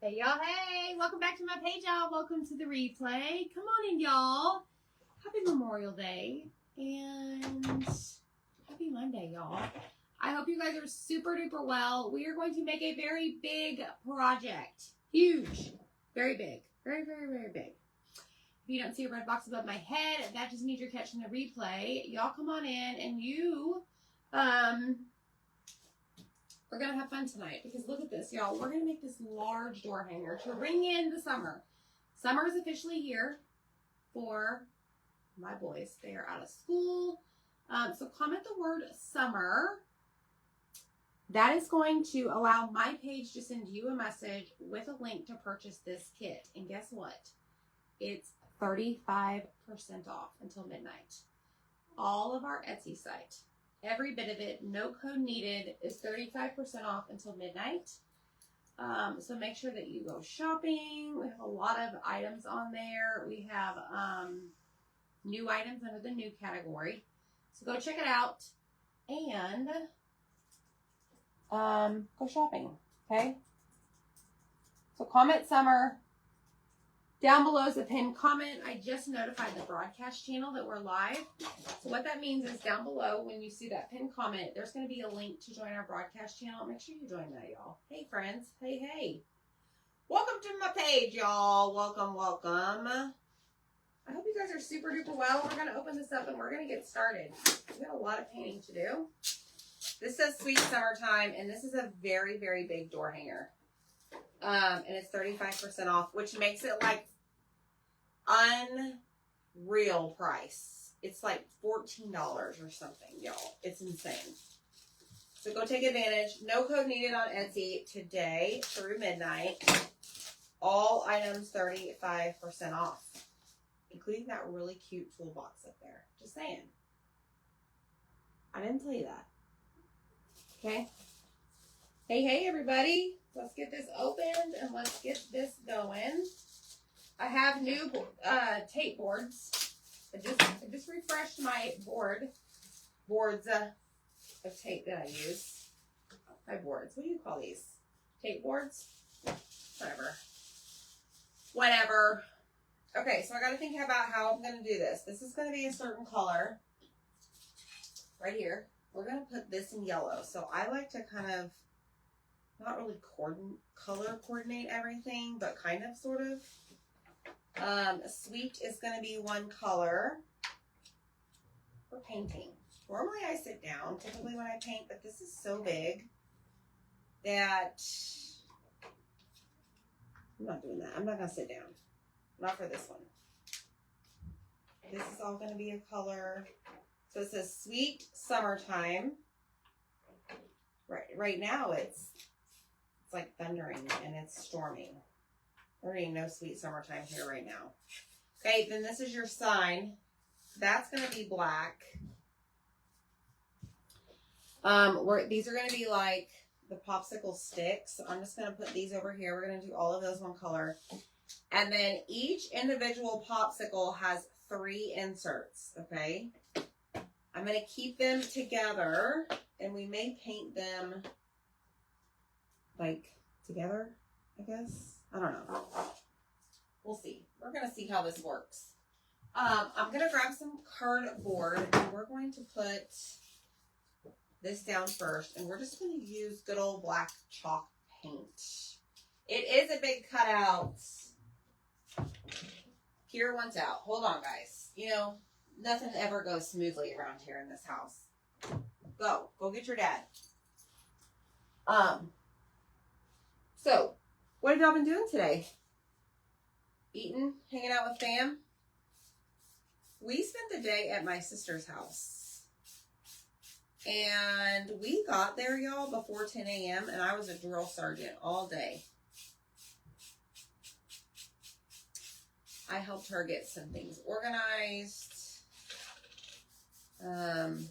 Hey y'all, hey! Welcome back to my page, y'all. Welcome to the replay. Come on in, y'all. Happy Memorial Day and happy Monday, y'all. I hope you guys are super duper well. We are going to make a very big project. Huge. Very big. Very, very, very big. If you don't see a red box above my head, that just means you're catching the replay. Y'all come on in and we're going to have fun tonight because look at this, y'all. We're going to make this large door hanger to ring in the summer. Summer is officially here for my boys. They are out of school. So comment the word summer. That is going to allow my page to send you a message with a link to purchase this kit. And guess what? It's 35% off until midnight. All of our Etsy site. Every bit of it, no code needed, is 35% off until midnight. So make sure that you go shopping. We have a lot of items on there. We have new items under the new category. So go check it out and go shopping, okay? So comment summer. Down below is a pinned comment. I just notified the broadcast channel that we're live. So what that means is down below, when you see that pinned comment, there's going to be a link to join our broadcast channel. Make sure you join that, y'all. Hey, friends. Hey, hey. Welcome to my page, y'all. Welcome, welcome. I hope you guys are super duper well. We're going to open this up and we're going to get started. We got a lot of painting to do. This says Sweet Summertime, and this is a very, very big door hanger. And it's 35% off, which makes it like unreal price. It's like $14 or something, y'all. It's insane. So go take advantage. No code needed on Etsy today through midnight. All items 35% off, including that really cute toolbox up there. Just saying. I didn't tell you that. Okay. Hey, hey, everybody. Let's get this opened and let's get this going. I have new tape boards. I just refreshed my boards of tape that I use. My boards. What do you call these? Tape boards? Whatever. Okay, so I got to think about how I'm going to do this. This is going to be a certain color. Right here. We're going to put this in yellow. So I like to kind of not really color coordinate everything, but kind of sort of. Sweet is going to be one color for painting. Normally I sit down typically when I paint, but this is so big that I'm not doing that. I'm not going to sit down. Not for this one. This is all going to be a color. So it says Sweet Summertime. Right now it's like thundering and it's storming. There ain't no sweet summertime here right now. Okay, then this is your sign. That's going to be black. These are going to be like the popsicle sticks. So I'm just going to put these over here. We're going to do all of those one color. And then each individual popsicle has 3 inserts, okay? I'm going to keep them together and we may paint them like together, I guess. I don't know. We'll see. We're going to see how this works. I'm going to grab some cardboard and we're going to put this down first. And we're just going to use good old black chalk paint. It is a big cutout. Here one's out. Hold on, guys. You know, nothing ever goes smoothly around here in this house. Go get your dad. So, what have y'all been doing today? Eating, hanging out with fam? We spent the day at my sister's house. And we got there, y'all, before 10 a.m. and I was a drill sergeant all day. I helped her get some things organized. It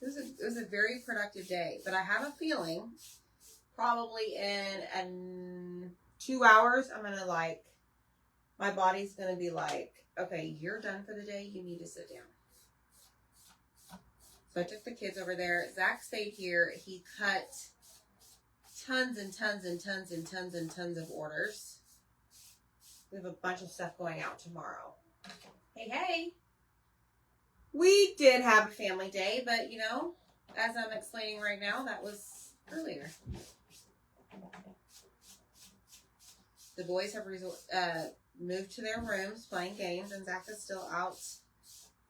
was a very productive day, but I have a feeling probably in 2 hours, I'm going to my body's going to be like, okay, you're done for the day. You need to sit down. So I took the kids over there. Zach stayed here. He cut tons and tons and tons and tons and tons of orders. We have a bunch of stuff going out tomorrow. Hey. We did have a family day, but you know, as I'm explaining right now, that was earlier. The boys have moved to their rooms playing games, and Zach is still out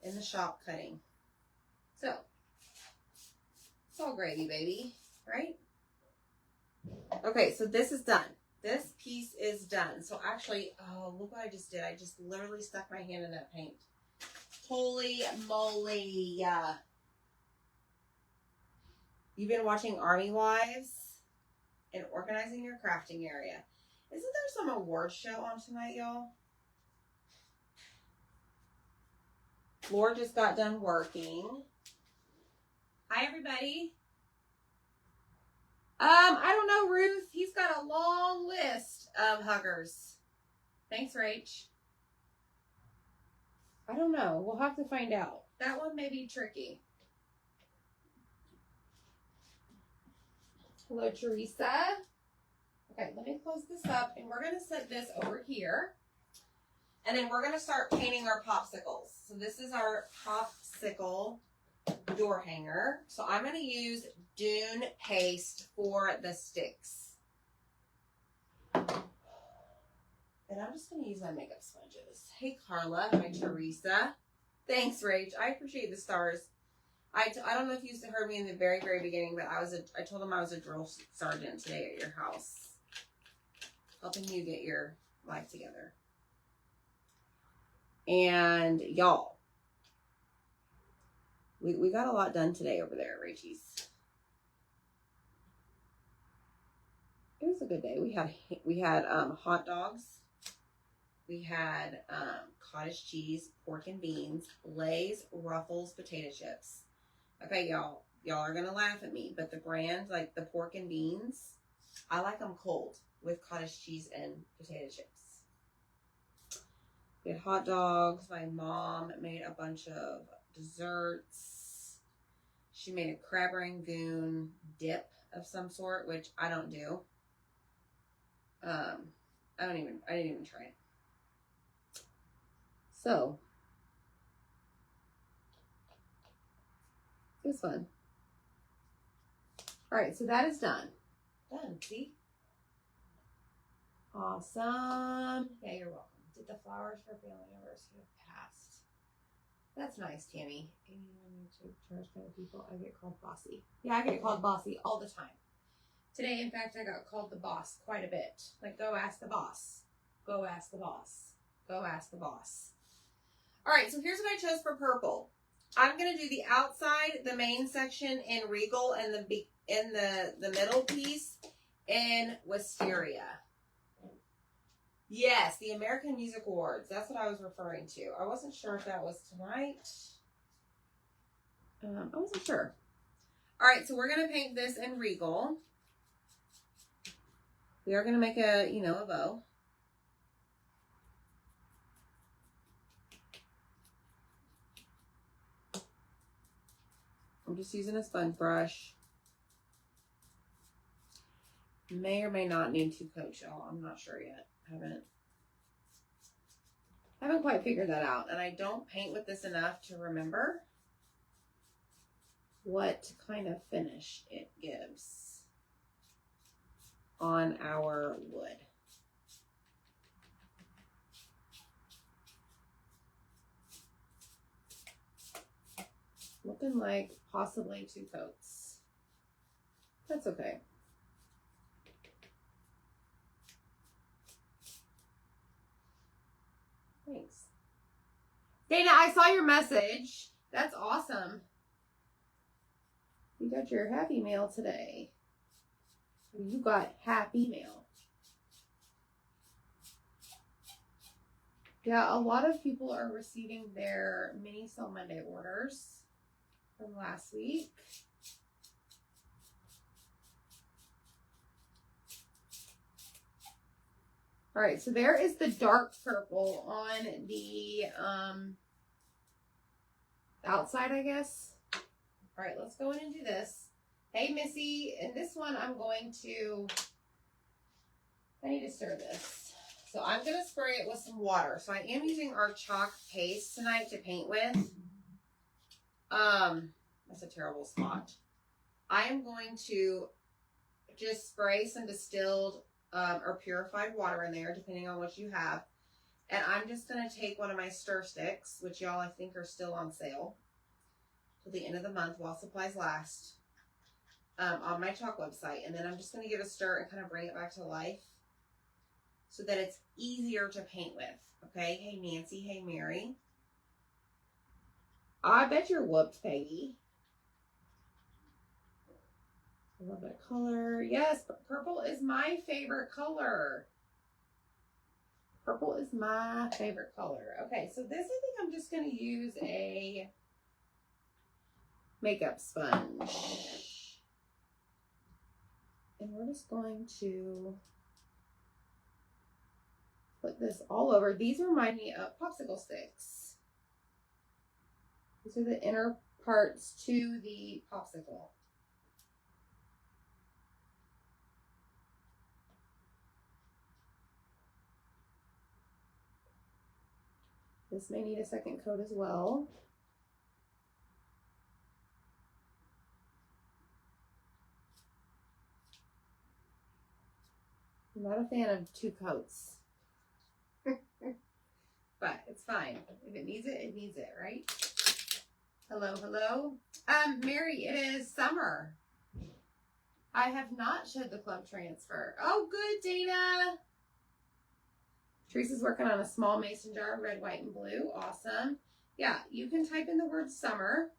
in the shop cutting. So, it's all gravy, baby, right? Okay, so this is done. This piece is done. So actually, oh, look what I just did. I just literally stuck my hand in that paint. Holy moly. You've been watching Army Wives and organizing your crafting area. Isn't there some award show on tonight, y'all? Laura just got done working. Hi, everybody. I don't know, Ruth. He's got a long list of huggers. Thanks, Rach. I don't know. We'll have to find out. That one may be tricky. Hello, Teresa. Okay, let me close this up, and we're going to set this over here. And then we're going to start painting our popsicles. So this is our popsicle door hanger. So I'm going to use Dune paste for the sticks. And I'm just going to use my makeup sponges. Hey, Carla. Hi, Teresa. Thanks, Rach. I appreciate the stars. I don't know if you heard me in the very, very beginning, but I told them I was a drill sergeant today at your house. Helping you get your life together. And y'all, we got a lot done today over there, Rachie's. It was a good day. We had hot dogs. We had cottage cheese, pork and beans, Lay's, Ruffles, potato chips. Okay, y'all are gonna laugh at me, but the brand, like the pork and beans, I like them cold with cottage cheese and potato chips. We had hot dogs. My mom made a bunch of desserts. She made a crab rangoon dip of some sort, which I don't do. I didn't even try it. So, it was fun. All right, so that is done. Done, see? Awesome. Yeah, you're welcome. Did the flowers for family members who have passed? That's nice, Tammy. YouTube charge kind of people. I get called bossy. Yeah, I get called bossy all the time. Today, in fact, I got called the boss quite a bit. Like, go ask the boss. Go ask the boss. Go ask the boss. All right, so here's what I chose for purple. I'm going to do the outside, the main section in Regal, and the middle piece in Wisteria. Yes, the American Music Awards. That's what I was referring to. I wasn't sure if that was tonight. I wasn't sure. All right, so we're going to paint this in Regal. We are going to make a bow. I'm just using a sponge brush. May or may not need to coat, y'all. I'm not sure yet. Haven't quite figured that out. And I don't paint with this enough to remember what kind of finish it gives on our wood. Looking like possibly 2 coats. That's okay. Thanks. Dana, I saw your message. That's awesome. You got your happy mail today. You got happy mail. Yeah, a lot of people are receiving their Mini Sale Monday orders from last week. All right, so there is the dark purple on the outside, I guess. All right, let's go in and do this. Hey, Missy. And this one I'm going to, I need to stir this. So I'm going to spray it with some water. So I am using our chalk paste tonight to paint with. That's a terrible spot. I am going to just spray some distilled or purified water in there, depending on what you have. And I'm just going to take one of my stir sticks, which y'all I think are still on sale till the end of the month while supplies last, on my chalk website. And then I'm just going to give it a stir and kind of bring it back to life so that it's easier to paint with. Okay? Hey, Nancy. Hey, Mary. I bet you're whooped, Peggy. I love that color. Yes, but purple is my favorite color. Purple is my favorite color. Okay, so this I think I'm just going to use a makeup sponge. And we're just going to put this all over. These remind me of popsicle sticks. These are the inner parts to the popsicle. This may need a second coat as well. I'm not a fan of 2 coats. But it's fine. If it needs it, it needs it, right? Hello, hello. Mary, it is summer. I have not shed the club transfer. Oh, good, Dana. Teresa's working on a small mason jar, red, white, and blue. Awesome. Yeah, you can type in the word summer.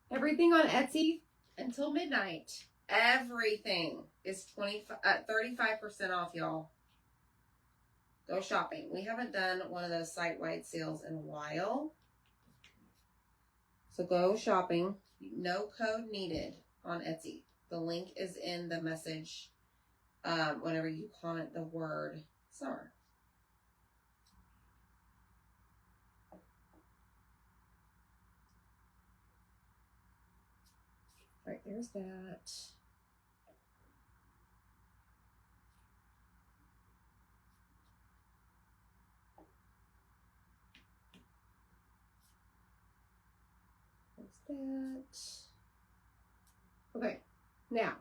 Everything on Etsy until midnight. Everything is 35% off, y'all. Go shopping. We haven't done one of those site-wide sales in a while. So go shopping. No code needed on Etsy. The link is in the message whenever you comment the word summer. All right, there's that. That. Okay, now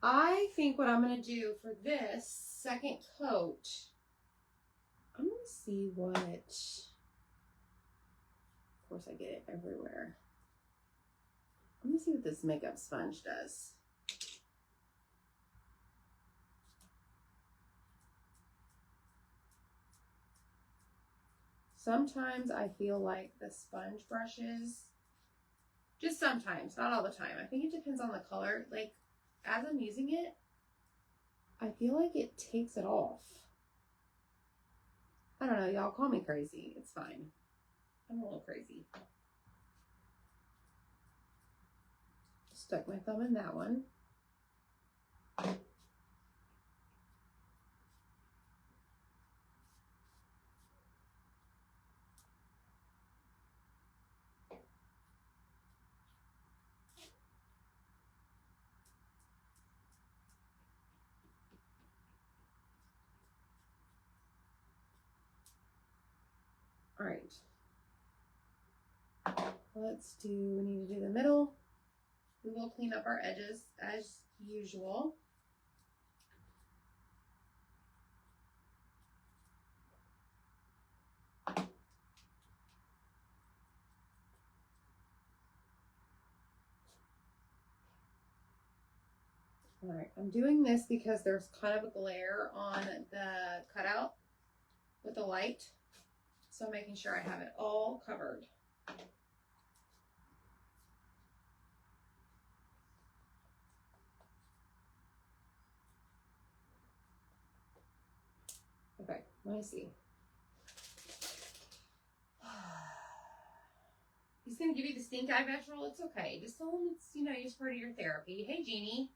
I think what I'm going to do for this second coat, I'm going to see what, of course I get it everywhere. I'm going to see what this makeup sponge does. Sometimes I feel like the sponge brushes, just sometimes, not all the time. I think it depends on the color. Like, as I'm using it, I feel like it takes it off. I don't know, y'all call me crazy. It's fine. I'm a little crazy. Stuck my thumb in that one. All right. Let's do, we need to do the middle. We will clean up our edges as usual. All right, I'm doing this because there's kind of a glare on the cutout with the light. So I'm making sure I have it all covered. Okay, let me see. He's gonna give you the stink eye vegetable. It's okay. Just tell him it's, you know, it's part of your therapy. Hey, Jeannie.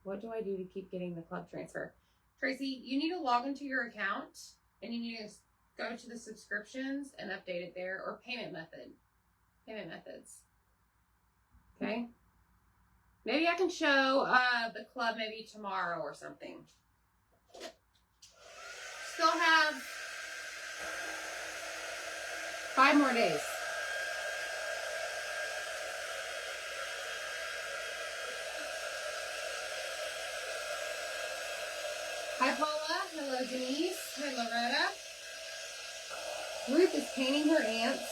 What do I do to keep getting the club transfer? Tracy, you need to log into your account and you need to go to the subscriptions and update it there, or payment methods. Okay. Maybe I can show the club maybe tomorrow or something. Still have 5 more days. Hi Paula. Hello Denise. Hi Loretta. Ruth is painting her ants.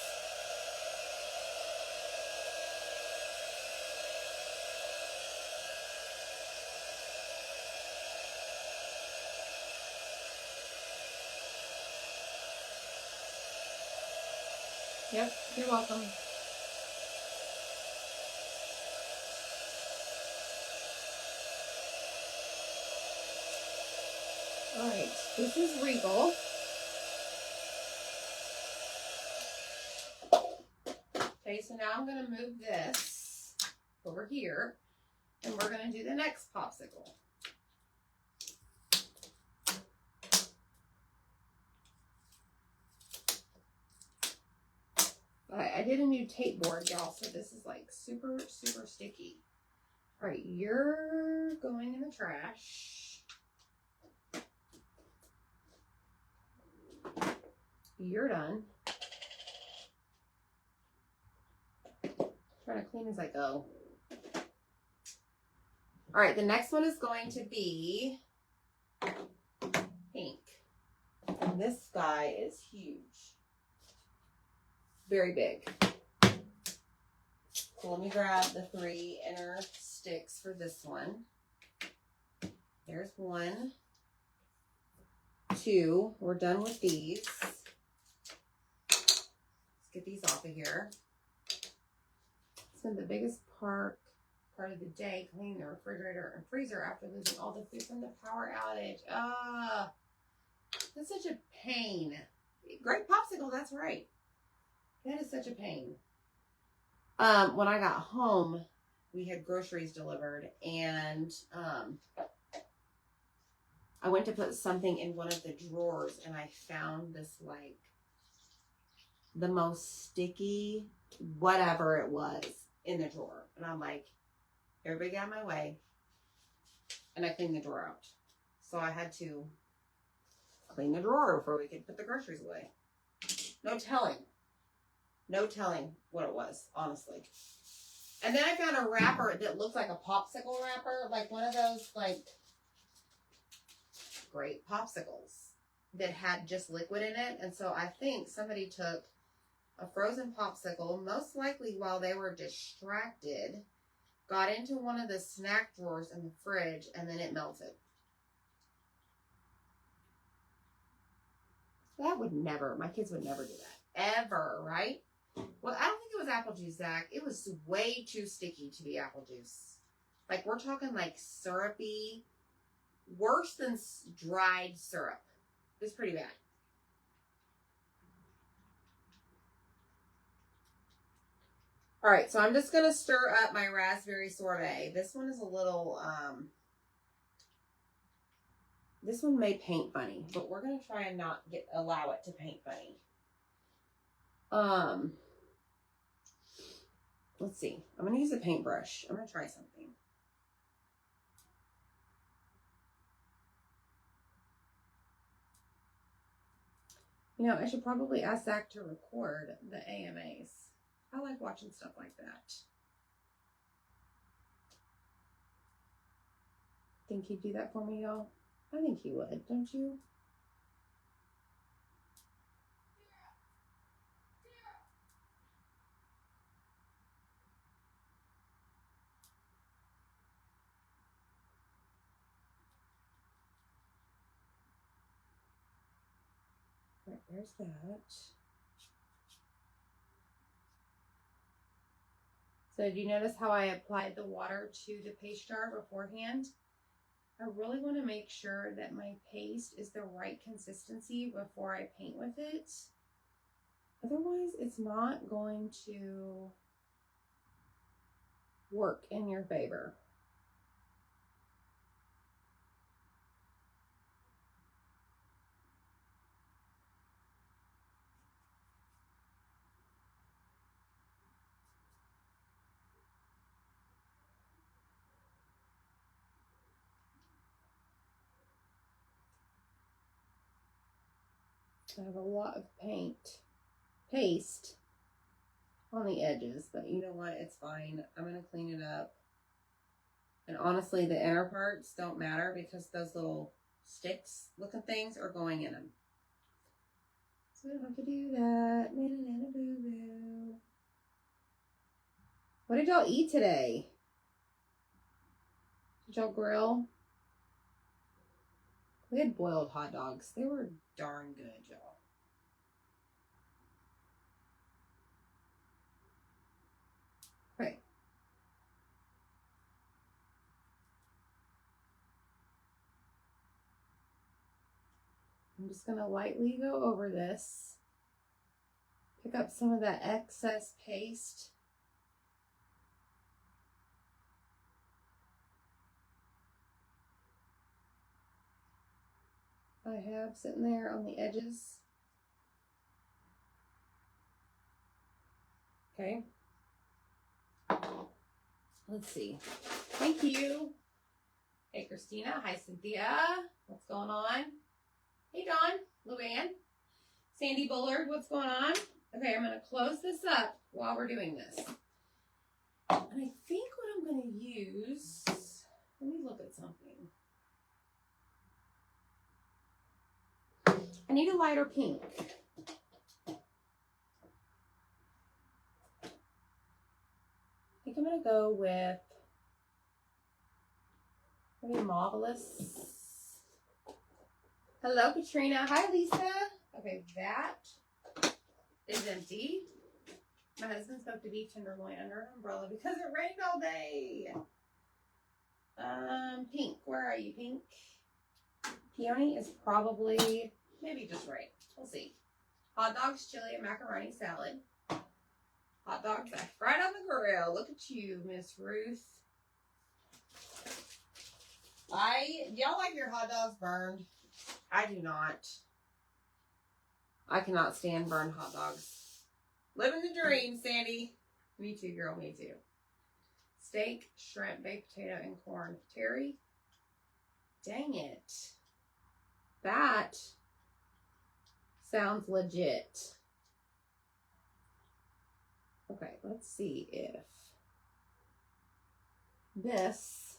Yep, you're welcome. All right, this is Regal. Okay, so now I'm going to move this over here, and we're going to do the next popsicle. All right, I did a new tape board, y'all, so this is like super, super sticky. All right, you're going in the trash. You're done. Trying to clean as I go. All right, the next one is going to be pink. And this guy is huge. Very big. So let me grab the 3 inner sticks for this one. There's 1, 2. We're done with these. Let's get these off of here. Spent the biggest part of the day cleaning the refrigerator and freezer after losing all the food from the power outage. That's such a pain. Great popsicle, that's right. That is such a pain. When I got home, we had groceries delivered, and I went to put something in one of the drawers, and I found this, like, the most sticky whatever it was in the drawer. And I'm like, everybody get out of my way. And I cleaned the drawer out. So I had to clean the drawer before we could put the groceries away. No telling what it was, honestly. And then I found a wrapper that looked like a popsicle wrapper, like one of those, like, great popsicles that had just liquid in it. And so I think somebody took a frozen popsicle, most likely while they were distracted, got into one of the snack drawers in the fridge, and then it melted. That would never, my kids would never do that. Ever, right? Well, I don't think it was apple juice, Zach. It was way too sticky to be apple juice. Like, we're talking like syrupy, worse than dried syrup. It was pretty bad. All right, so I'm just going to stir up my raspberry sorbet. This one is a little, this one may paint funny, but we're going to try and not allow it to paint funny. Let's see. I'm going to use a paintbrush. I'm going to try something. You know, I should probably ask Zach to record the AMAs. I like watching stuff like that. Think he'd do that for me, y'all? I think he would, don't you? Right, there's that. So did you notice how I applied the water to the paste jar beforehand? I really want to make sure that my paste is the right consistency before I paint with it. Otherwise, it's not going to work in your favor. I have a lot of paste on the edges, but you know what? It's fine. I'm going to clean it up. And honestly, the inner parts don't matter because those little sticks looking things are going in them. So we don't have to do that. Boo-boo. What did y'all eat today? Did y'all grill? We had boiled hot dogs. They were darn good, y'all. Okay. I'm just going to lightly go over this. Pick up some of that excess paste. I have sitting there on the edges. Okay. Let's see. Thank you. Hey, Christina. Hi, Cynthia. What's going on? Hey, Dawn. Luann. Sandy Bullard. What's going on? Okay, I'm going to close this up while we're doing this. And I think what I'm going to use, let me look at something. I need a lighter pink. I think I'm going to go with maybe Marvelous. Hello, Katrina. Hi, Lisa. Okay, that is empty. My husband smoked a beef tenderloin under an umbrella because it rained all day. Pink. Where are you, Pink? Peony is probably maybe just right. We'll see. Hot dogs, chili, and macaroni salad. Hot dogs right on the grill. Look at you, Miss Ruth. Y'all like your hot dogs burned? I do not. I cannot stand burned hot dogs. Living the dream, Sandy. Me too, girl. Me too. Steak, shrimp, baked potato, and corn. Terry? Dang it. That sounds legit. Okay, let's see if this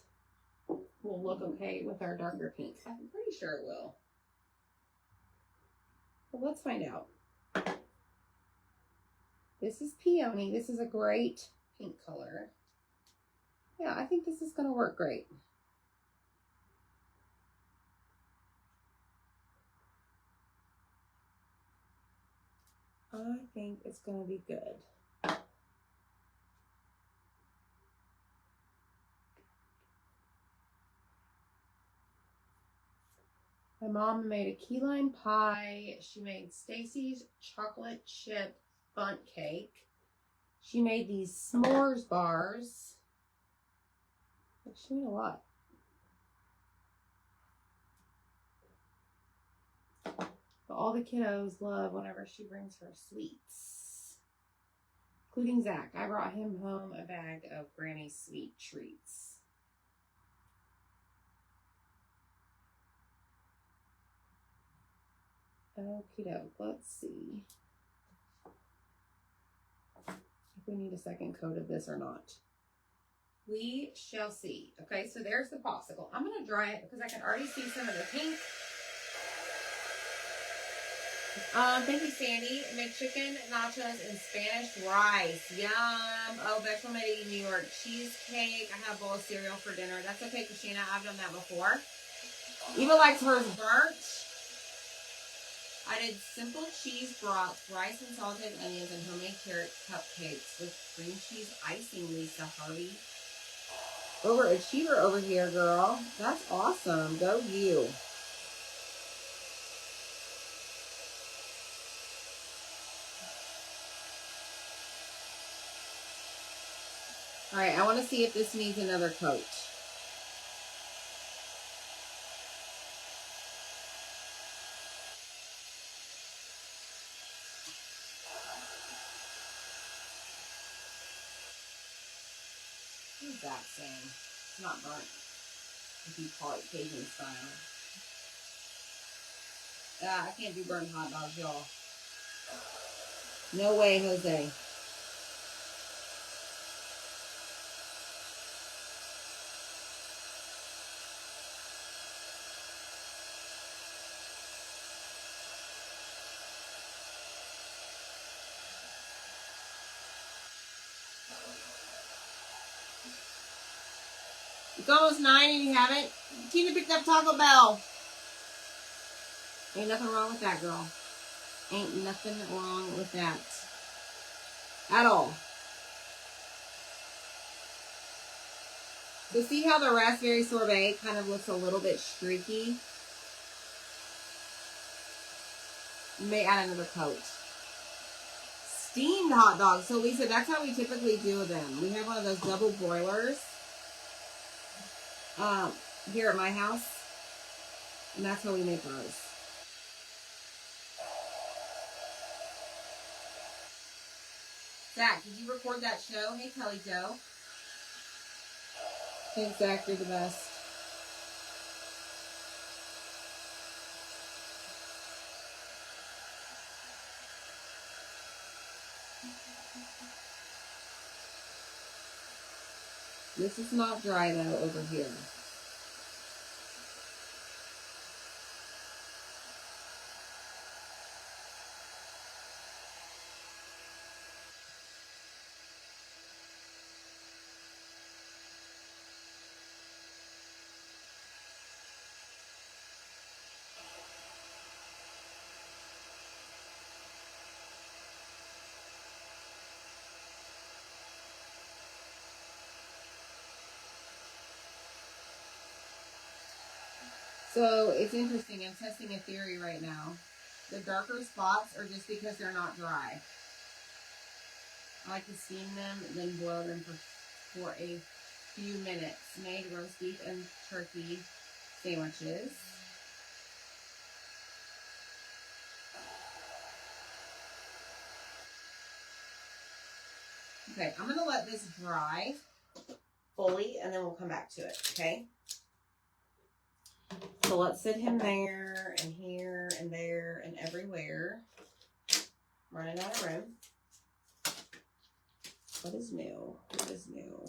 will look okay with our darker pink. I'm pretty sure it will. But let's find out. This is peony. This is a great pink color. Yeah, I think this is going to work great. I think it's going to be good. My mom made a key lime pie. She made Stacy's chocolate chip bundt cake. She made these s'mores bars. She made a lot. But all the kiddos love whenever she brings her sweets, including Zach. I brought him home a bag of Granny's sweet treats. Okie doke, let's see if we need a second coat of this or not. We shall see. Okay, so there's the popsicle. I'm going to dry it because I can already see some of the pink. Thank you, Sandy. McChicken, nachos, and Spanish rice. Yum. Oh, Bechdel made a New York cheesecake. I had a bowl of cereal for dinner. That's okay, Christina. I've done that before. Eva likes hers burnt. I did simple cheese broth, rice and salted onions, and homemade carrot cupcakes with cream cheese icing, Lisa Harvey. Overachiever over here, girl. That's awesome. Go you. All right, I want to see if this needs another coat. What is that saying? It's not burnt, if you call it Cajun style. I can't do burned hot dogs, y'all. No way, Jose. It's almost 9 and you haven't. Tina picked up Taco Bell. Ain't nothing wrong with that, girl. Ain't nothing wrong with that. At all. So see how the raspberry sorbet kind of looks a little bit streaky? You may add another coat. Steamed hot dogs. So Lisa, that's how we typically do them. We have one of those double broilers here at my house. And that's how we make those. Zach, did you record that show? Hey, Kelly Joe. Thanks, Zach. You're the best. This is not dry, though, over here. So it's interesting. I'm testing a theory right now. The darker spots are just because they're not dry. I like to steam them and then boil them for a few minutes. Made roast beef and turkey sandwiches. Okay, I'm going to let this dry fully and then we'll come back to it, okay? So let's sit him there and here and there and everywhere. Running out of room. What is new? What is new?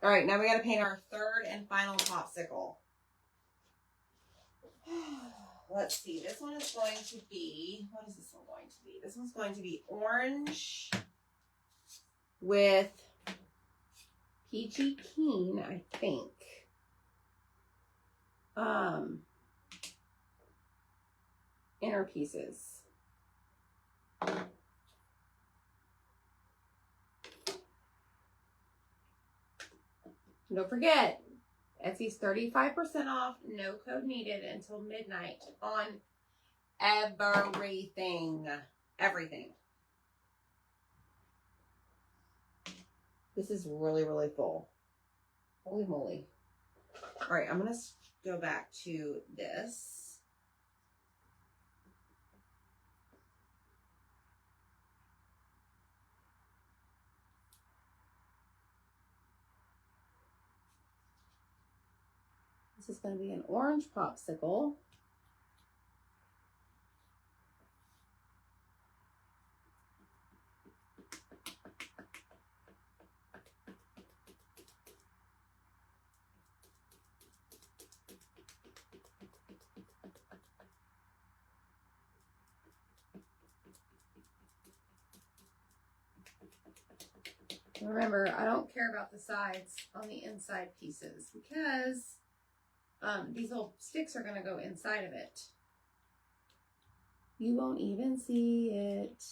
All right, now we got to paint our third and final popsicle. Let's see. This one is going to be, what is this one going to be? This one's going to be orange with peachy keen, I think. Inner pieces. Don't forget, Etsy's 35% off, no code needed until midnight on everything. Everything. This is really, really full. Holy moly. All right, I'm going to go back to this. This is going to be an orange popsicle. Remember, I don't care about the sides on the inside pieces because these little sticks are going to go inside of it. You won't even see it.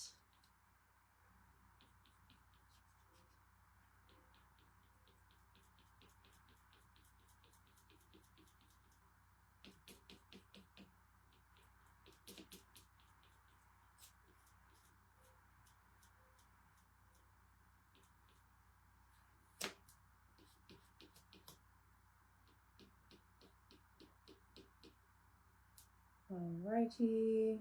Alrighty.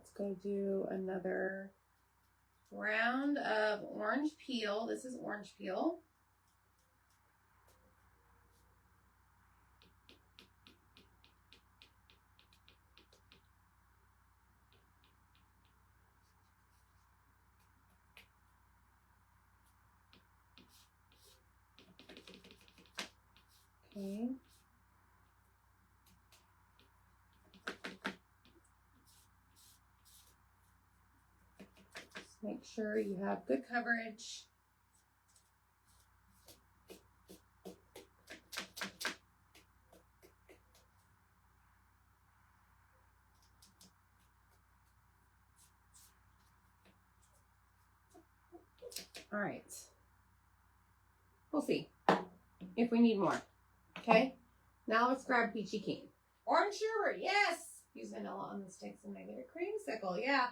let's go do another round of orange peel. This is orange peel. Okay. Just make sure you have good coverage. All right. We'll see if we need more. Okay. Now let's grab Peachy Keen. Orange sherbet, yes. Use vanilla on the sticks and make it a creamsicle. Yeah.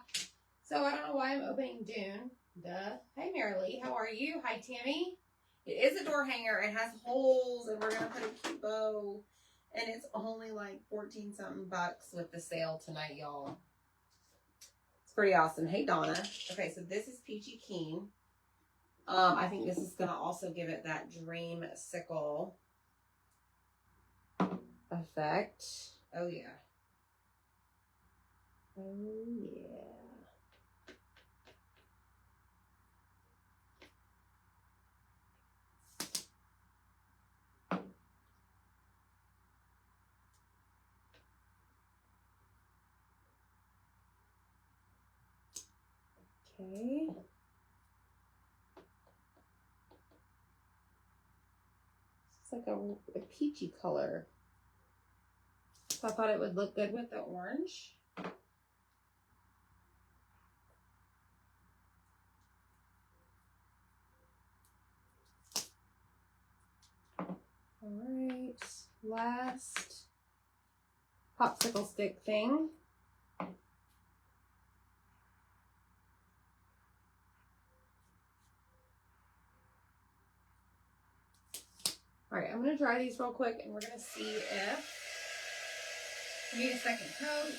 So I don't know why I'm opening Dune. Duh. Hi, Marilee. How are you? Hi, Tammy. It is a door hanger. It has holes, and we're gonna put a cute bow. And it's only like 14 something bucks with the sale tonight, y'all. It's pretty awesome. Hey, Donna. Okay, so this is Peachy Keen. I think this is gonna also give it that dreamsicle effect. Oh yeah. Oh yeah. Okay. It's like a peachy color. So I thought it would look good with the orange. All right, last popsicle stick thing. All right, I'm gonna dry these real quick and we're gonna see if we need a second coat.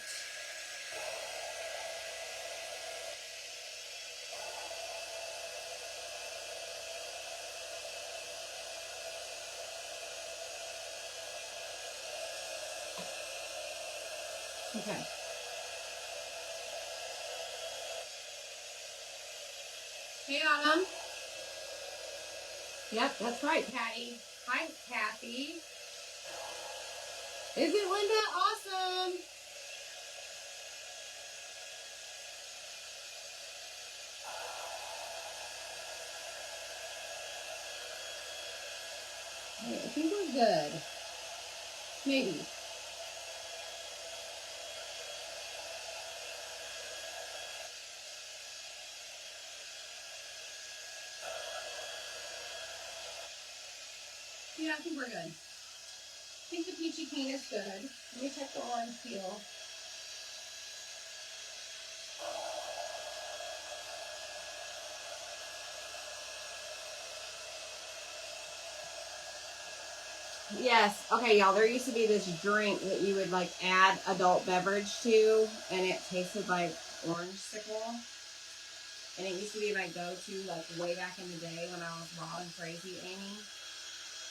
Okay. Hey, Autumn. Yep, that's right, Patty. Hi, Kathy. Is it Linda? Awesome. All right, I think we're good. Maybe. Yeah, I think we're good. I think the Peachy Keen is good. Let me check the orange peel. Yes. Okay, y'all. There used to be this drink that you would like add adult beverage to, and it tasted like orange sickle. And it used to be my go-to like way back in the day when I was raw and crazy, Amy.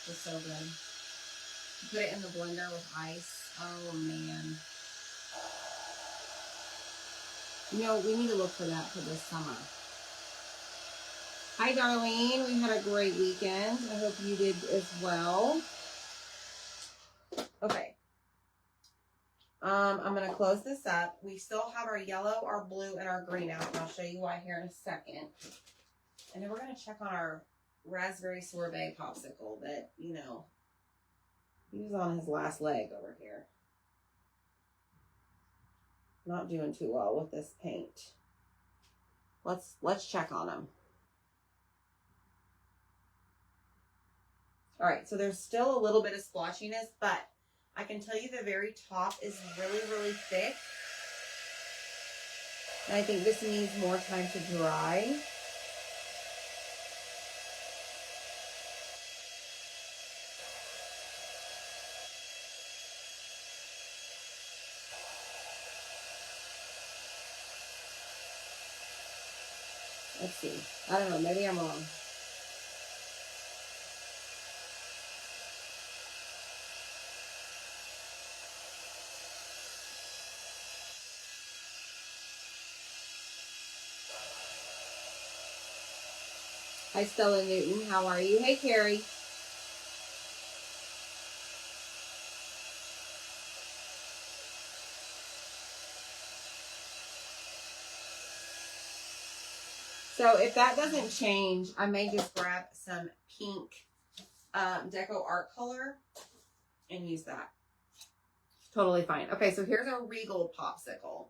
It was so good. Put it in the blender with ice. Oh, man. You know, we need to look for that for this summer. Hi, Darlene. We had a great weekend. I hope you did as well. Okay. I'm going to close this up. We still have our yellow, our blue, and our green out. And I'll show you why here in a second. And then we're going to check on our raspberry sorbet popsicle that, you know, he was on his last leg over here. Not doing too well with this paint. Let's check on him. All right, so there's still a little bit of splotchiness, but I can tell you the very top is really, really thick. And I think this needs more time to dry. Let's see. I don't know. Maybe I'm wrong. Hi, Stella Newton. How are you? Hey, Carrie. So if that doesn't change, I may just grab some pink Deco Art Color and use that. Totally fine. Okay, so here's a Regal popsicle.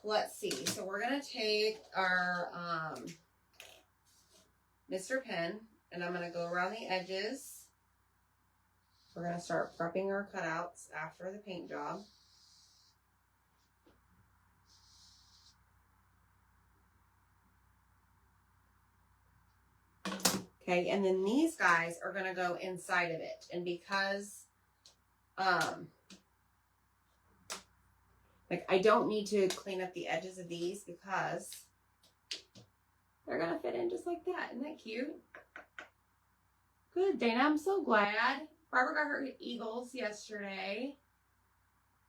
Let's see. So we're gonna take our Mr. Pen, and I'm gonna go around the edges. We're gonna start prepping our cutouts after the paint job. Okay, and then these guys are gonna go inside of it. And because, like I don't need to clean up the edges of these because they're gonna fit in just like that. Isn't that cute? Good, Dana, I'm so glad. Barbara got her Eagles yesterday.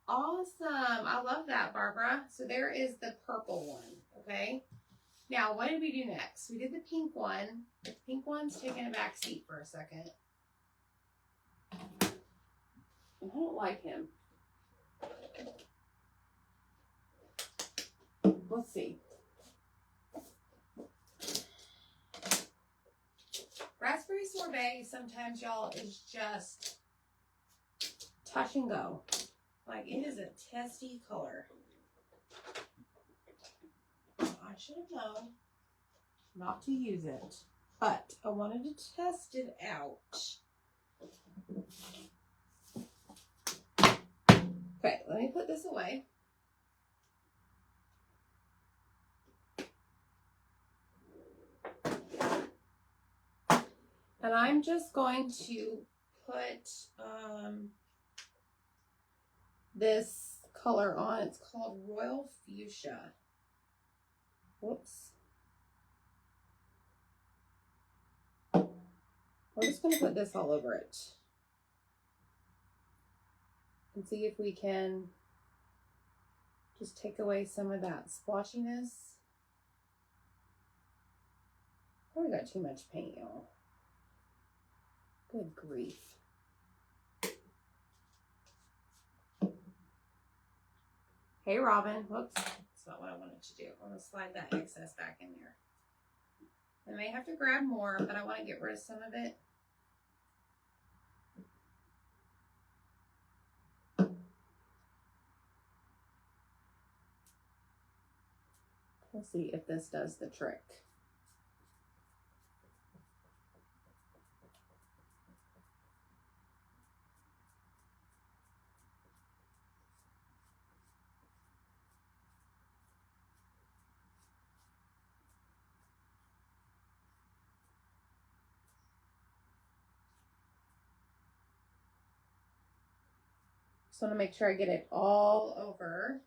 Awesome, I love that, Barbara. So there is the purple one, okay? Now, what did we do next? We did the pink one. The pink one's taking a back seat for a second. I don't like him. Let's see. Raspberry sorbet sometimes, y'all, is just touch and go. Like, it is a testy color. I should have known not to use it, but I wanted to test it out. Okay, let me put this away. And I'm just going to put this color on. It's called Royal Fuchsia. Whoops. We're just going to put this all over it. And see if we can just take away some of that splotchiness. Probably got too much paint, y'all. Good grief. Hey, Robin. Whoops. That's not what I wanted to do. I'm going to slide that excess back in there. I may have to grab more, but I want to get rid of some of it. We'll see if this does the trick. Just want to make sure I get it all over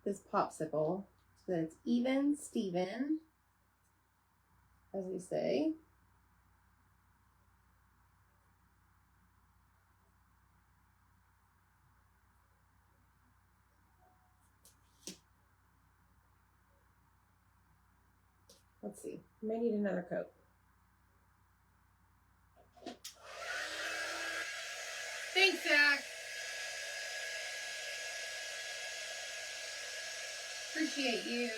this popsicle so that it's even, Steven, as we say. Let's see. May need another coat. Thanks, Zach. Appreciate you.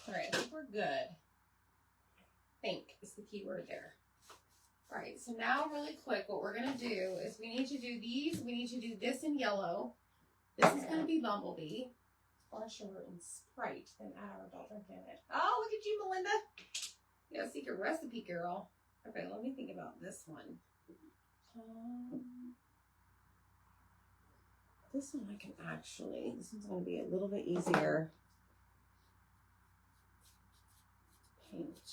All right, I think we're good. Think is the key word there. All right, so now really quick, what we're gonna do is we need to do these. We need to do this in yellow. This is gonna be Bumblebee. Far shorter in Sprite than at our Belgian Planet. Oh, look at you, Melinda. Yeah, secret recipe, girl. Okay, let me think about this one. This one I can actually, this one's going to be a little bit easier to paint.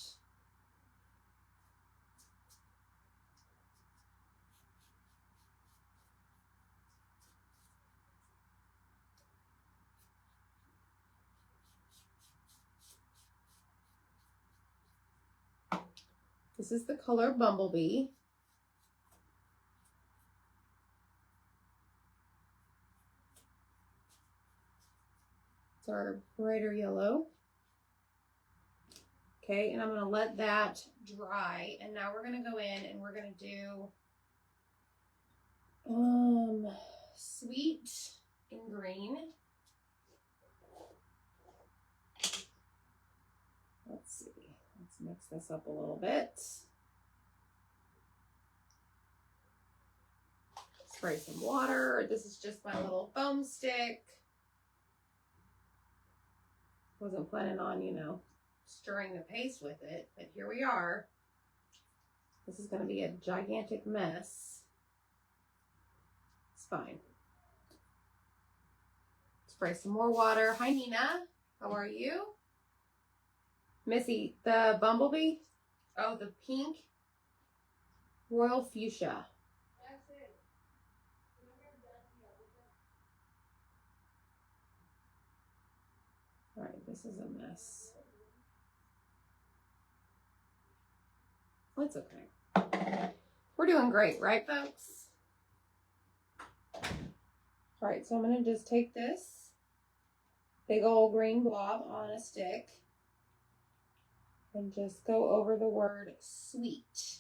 This is the color Bumblebee. It's our brighter yellow. Okay, and I'm going to let that dry. And now we're going to go in and we're going to do sweet and green. Let's see. Let's mix this up a little bit. Spray some water. This is just my little foam stick. Wasn't planning on, you know, stirring the paste with it, but here we are. This is going to be a gigantic mess. It's fine. Spray some more water. Hi, Nina. How are you? Missy, the Bumblebee? Oh, the pink Royal Fuchsia. That's it. All right, this is a mess. It's okay. We're doing great, right, folks? All right, so I'm going to just take this big old green blob on a stick and just go over the word sweet.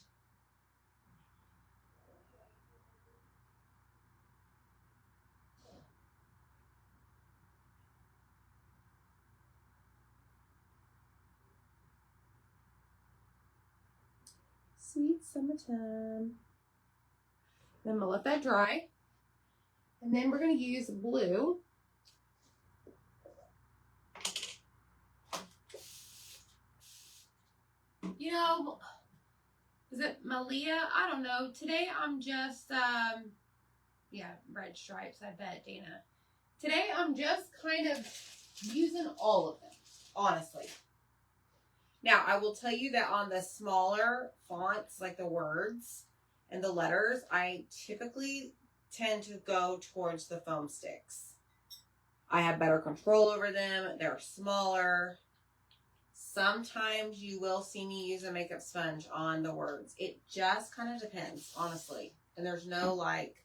Sweet summertime. Then I'm going to let that dry. And then we're going to use blue. You know, is it Malia? I don't know. Today I'm just, yeah, red stripes, I bet, Dana. Today I'm just kind of using all of them, honestly. Now, I will tell you that on the smaller fonts, like the words and the letters, I typically tend to go towards the foam sticks. I have better control over them. They're smaller. Sometimes you will see me use a makeup sponge on the words. It just kind of depends, honestly. And there's no, like,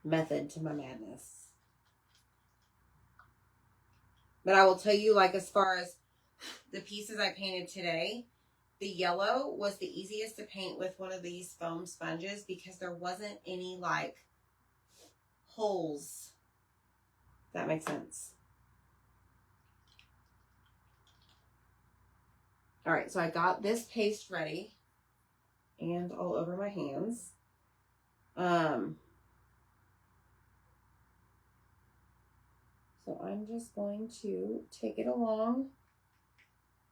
method to my madness. But I will tell you, like, as far as the pieces I painted today, the yellow was the easiest to paint with one of these foam sponges because there wasn't any, like, holes. If that makes sense. All right, so I got this paste ready and all over my hands. So I'm just going to take it along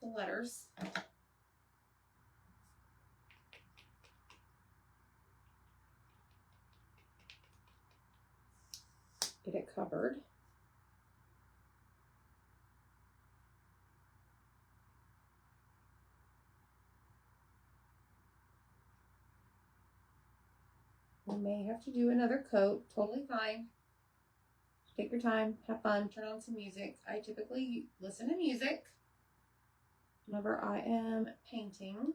the letters. Get it covered. You may have to do another coat, totally fine. Take your time, have fun, turn on some music. I typically listen to music whenever I am painting.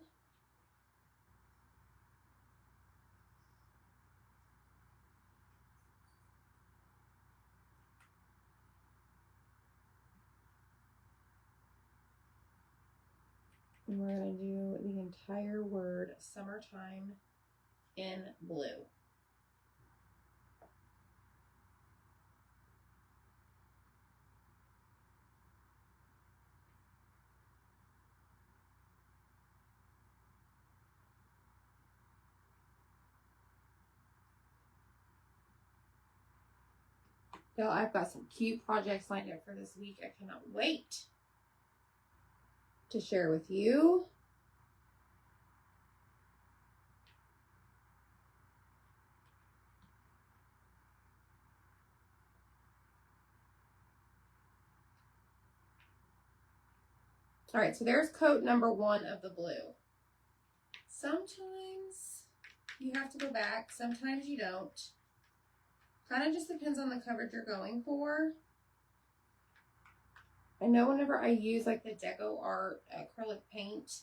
And we're going to do the entire word summertime in blue. So I've got some cute projects lined up for this week. I cannot wait. to share with you. All right, so there's coat number 1 of the blue. Sometimes you have to go back, sometimes you don't. Kind of just depends on the coverage you're going for. I know whenever I use like the Deco Art acrylic paint,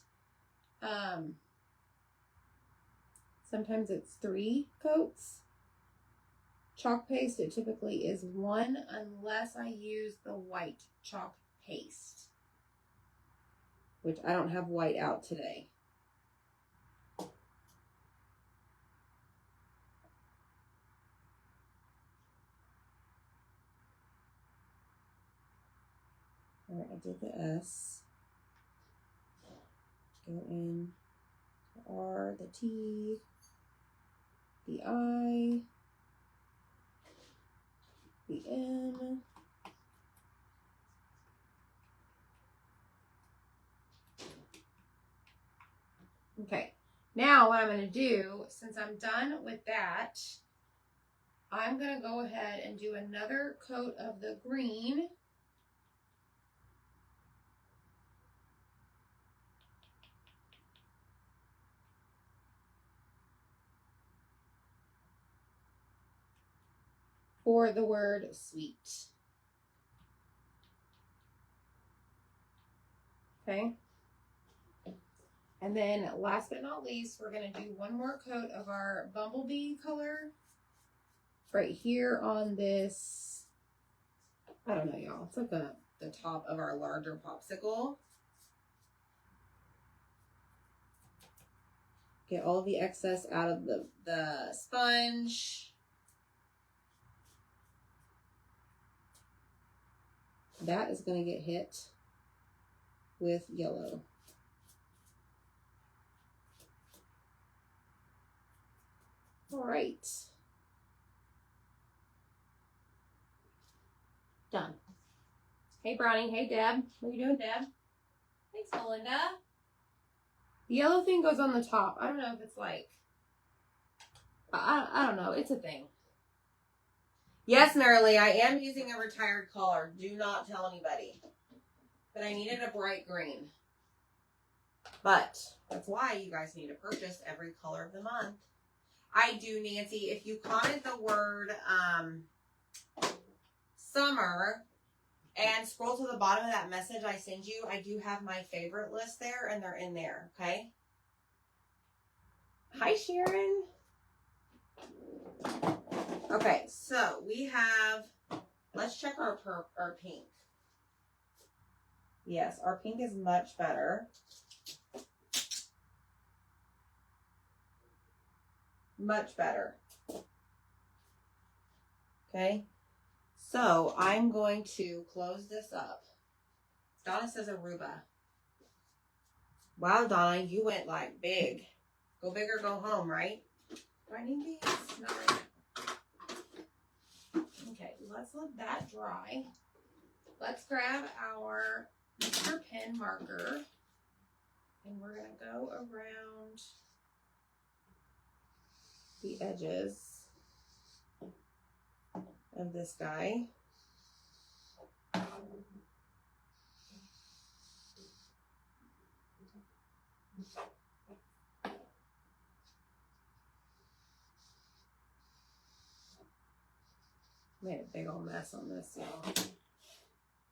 sometimes it's 3 coats. Chalk paste, it typically is 1 unless I use the white chalk paste, which I don't have white out today. All right, I did the S. Go in the R, the T, the I, the N. Okay, now what I'm going to do, since I'm done with that, I'm going to go ahead and do another coat of the green. For the word sweet. Okay. And then last but not least, we're going to do one more coat of our bumblebee color right here on this. I don't know, y'all. It's like the top of our larger popsicle. Get all the excess out of the sponge. That is going to get hit with yellow. All right. Done. Hey, Brownie. Hey, Deb. What are you doing, Deb? Thanks, Melinda. The yellow thing goes on the top. I don't know if it's like, I don't know. It's a thing. Yes, Marilee, I am using a retired color. Do not tell anybody. But I needed a bright green. But that's why you guys need to purchase every color of the month. I do, Nancy. If you comment the word summer and scroll to the bottom of that message I send you, I do have my favorite list there, and they're in there, okay? Hi, Sharon. Okay, so we have, let's check our pink. Yes, our pink is much better. Much better. Okay, so I'm going to close this up. Donna says Aruba. Wow, Donna, you went like big. Go big or go home, right? Do I need these? Not right now. Okay, let's let that dry. Let's grab our Mr. Pen marker, and we're going to go around the edges of this guy. Made a big old mess on this, y'all.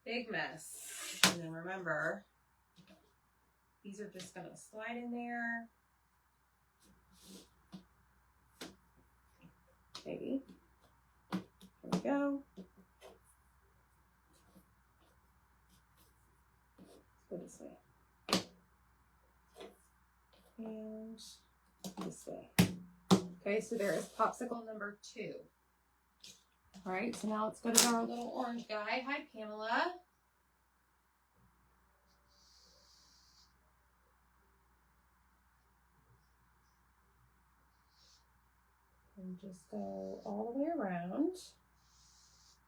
Big mess. And then remember, these are just going to slide in there. Maybe. There we go. Let's go this way. And this way. Okay, so there is popsicle number 2. All right, so now let's go to our little orange guy. Hi, Pamela. And just go all the way around.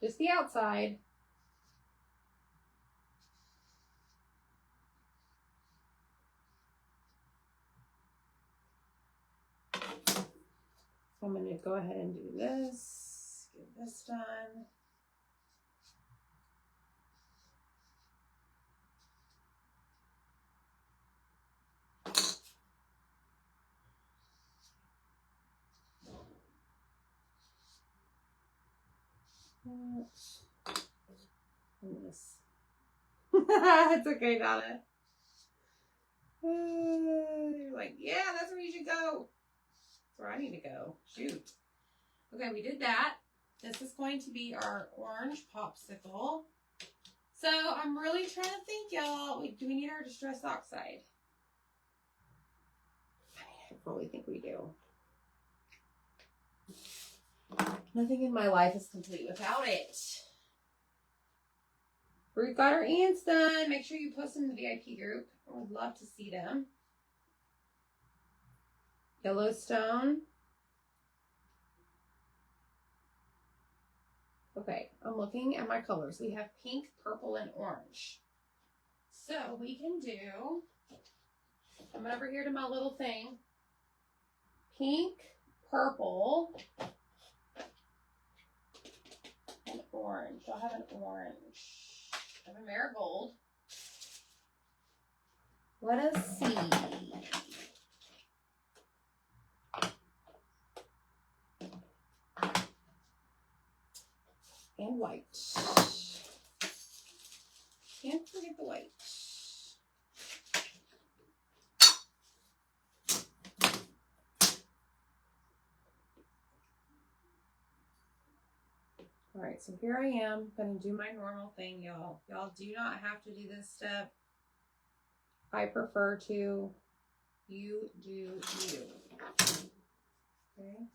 Just the outside. I'm going to go ahead and do this. Get this done. This. It's okay, Donna. You're like, yeah, that's where you should go. That's where I need to go. Shoot. Okay, we did that. This is going to be our orange popsicle. So I'm really trying to think, y'all. Do we need our Distress Oxide? I really think we do. Nothing in my life is complete without it. We've got our ants done. Make sure you post them in the VIP group. I would love to see them. Yellowstone. Okay, I'm looking at my colors. We have pink, purple, and orange. So we can do, I'm over here to my little thing. Pink, purple, and orange. I'll have an orange. I have a marigold. Let us see. And white. Can't forget the white. All right, so here I am going to do my normal thing, y'all. Y'all do not have to do this step. I prefer to. You do you. Okay.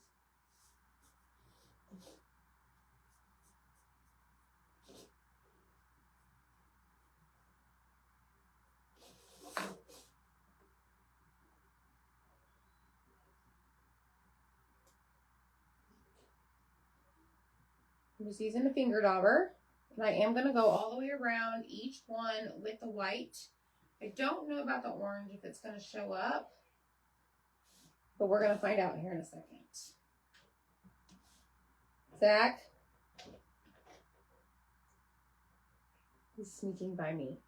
I'm just using a finger dauber, and I am going to go all the way around each one with the white. I don't know about the orange if it's going to show up, but we're going to find out here in a second. Zach, he's sneaking by me.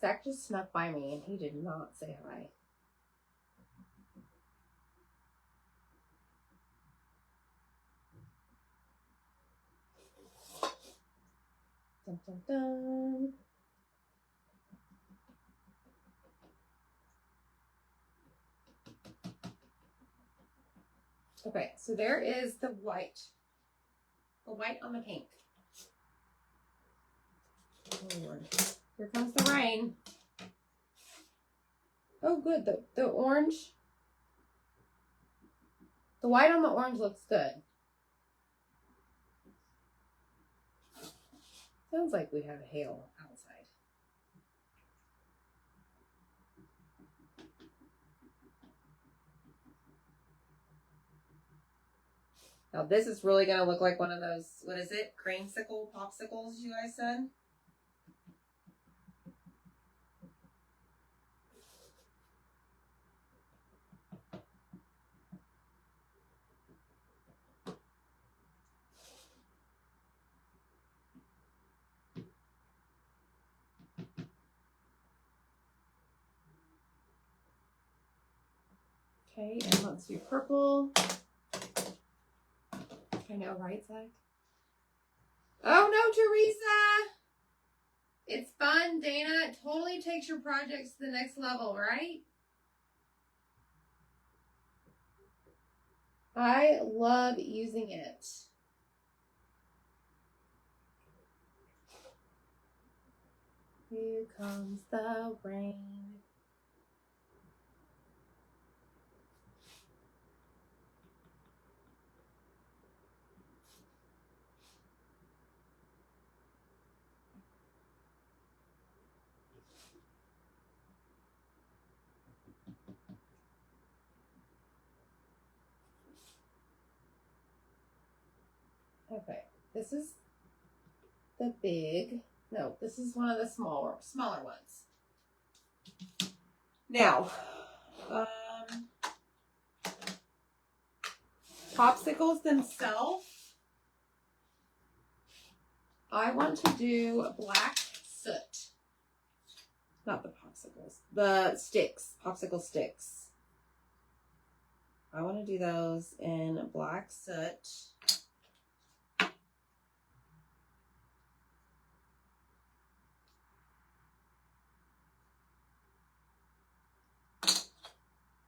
Zach just snuck by me, and he did not say hi. Dun, dun, dun. Okay, so there is the white. The white on the pink. Oh, Lord. Here comes the rain. Oh, good. The orange. The white on the orange looks good. Sounds like we have hail outside. Now this is really going to look like one of those, what is it? Creamsicle popsicles you guys said? Okay, and let's do purple. I know, right, Zach? Oh, no, Teresa! It's fun, Dana. It totally takes your projects to the next level, right? I love using it. Here comes the rain. Okay, this is the big, no, this is one of the smaller ones. Now, popsicles themselves, I want to do black soot. Not the popsicles, the sticks, popsicle sticks. I want to do those in black soot.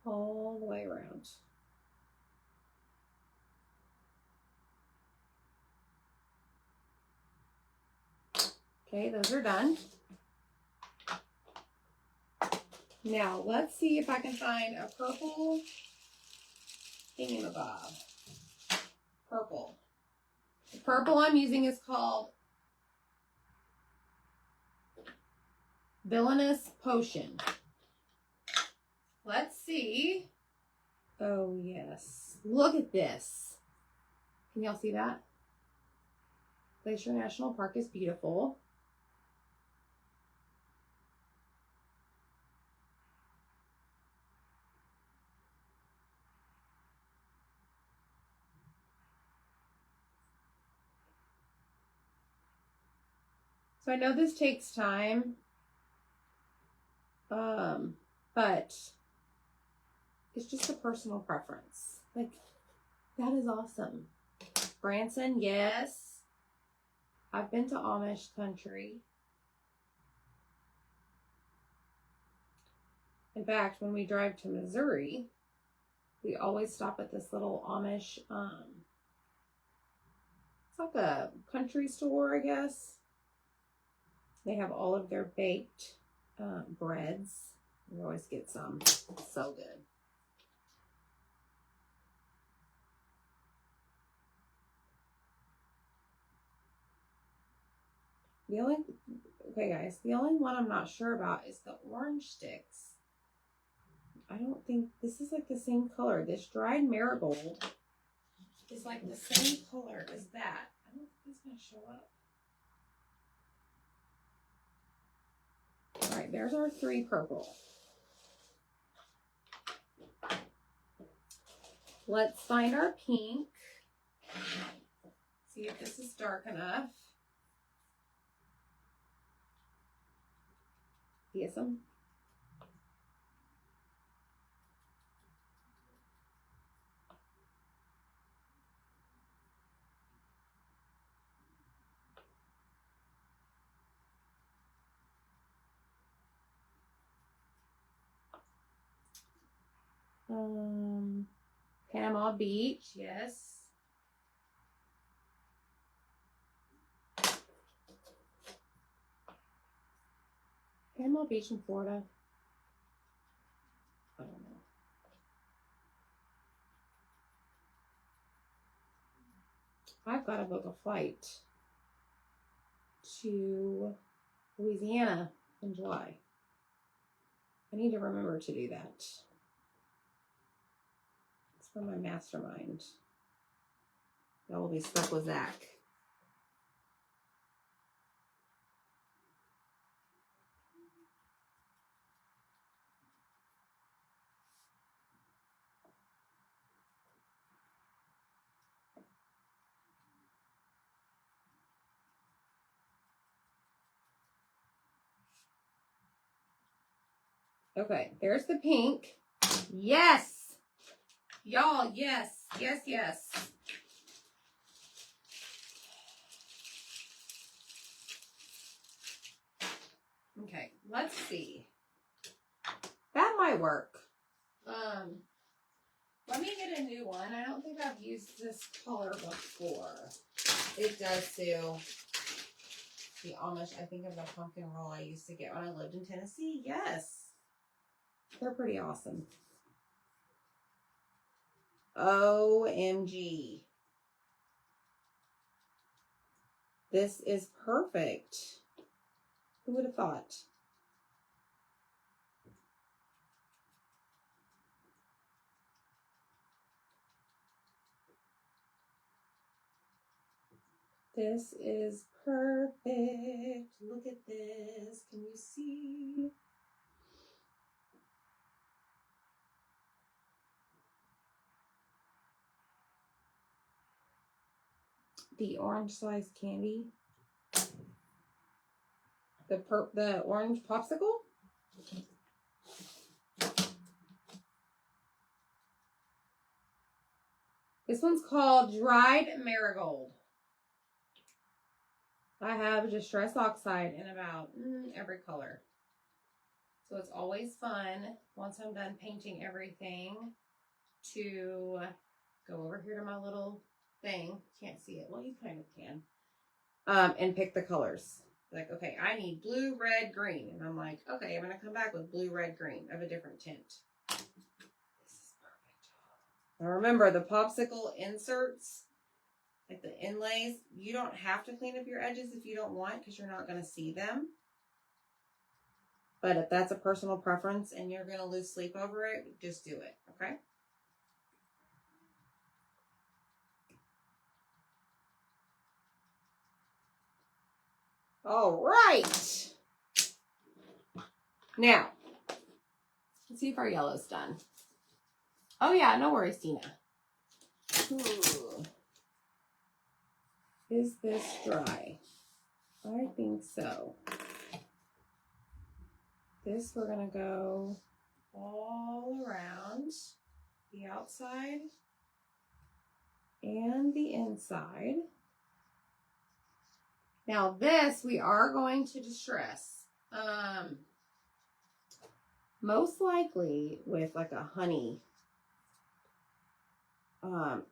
All the way around. Okay, those are done. Now, let's see if I can find a purple thingamabob. Purple. The purple I'm using is called Villainous Potion. Let's see. Oh, yes. Look at this. Can y'all see that? Glacier National Park is beautiful. So I know this takes time, but it's just a personal preference. Like, that is awesome. Branson, yes. I've been to Amish country. In fact, when we drive to Missouri, we always stop at this little Amish, it's like a country store, I guess. They have all of their baked breads. We always get some. So good. Okay guys, the only one I'm not sure about is the orange sticks. I don't think, this is like the same color. This dried marigold is like the same color as that. I don't think it's going to show up. All right, there's our 3 purple. Let's find our pink. See if this is dark enough. Yes, Panama Beach, yes. Panama Beach in Florida. I don't know. I've got to book a flight to Louisiana in July. I need to remember to do that. It's for my mastermind. Y'all will be stuck with Zach. Okay, there's the pink. Yes! Y'all, yes, yes, yes. Okay, let's see. That might work. Let me get a new one. I don't think I've used this color before. It does too. The Amish, I think of the pumpkin roll I used to get when I lived in Tennessee. Yes. They're pretty awesome. OMG. This is perfect. Who would have thought? This is perfect. Look at this. Can you see? the orange slice candy. The orange popsicle. This one's called Dried Marigold. I have Distress Oxide in about every color. So it's always fun, once I'm done painting everything, to go over here to my little thing. Can't see it. Well, you kind of can. And pick the colors. Like, okay, I need blue, red, green. And I'm like, okay, I'm going to come back with blue, red, green of a different tint. This is perfect. Now remember, the popsicle inserts, like the inlays, you don't have to clean up your edges if you don't want, because you're not going to see them. But if that's a personal preference and you're going to lose sleep over it, just do it, okay? All right. Now, let's see if our yellow's done. Oh, yeah, no worries, Tina. Ooh. Is this dry? I think so. This we're going to go all around the outside and the inside. Now this we are going to distress. Most likely with like a honey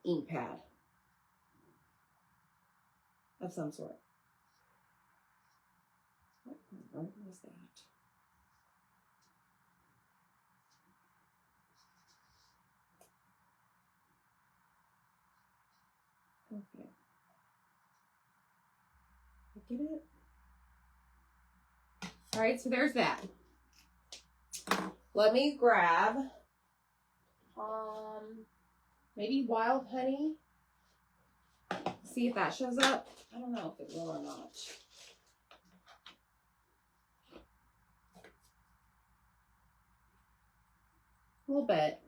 ink pad of some sort. What was that? Okay. Get it? All right, so there's that. Let me grab maybe wild honey. See if that shows up. I don't know if it will or not. A little bit.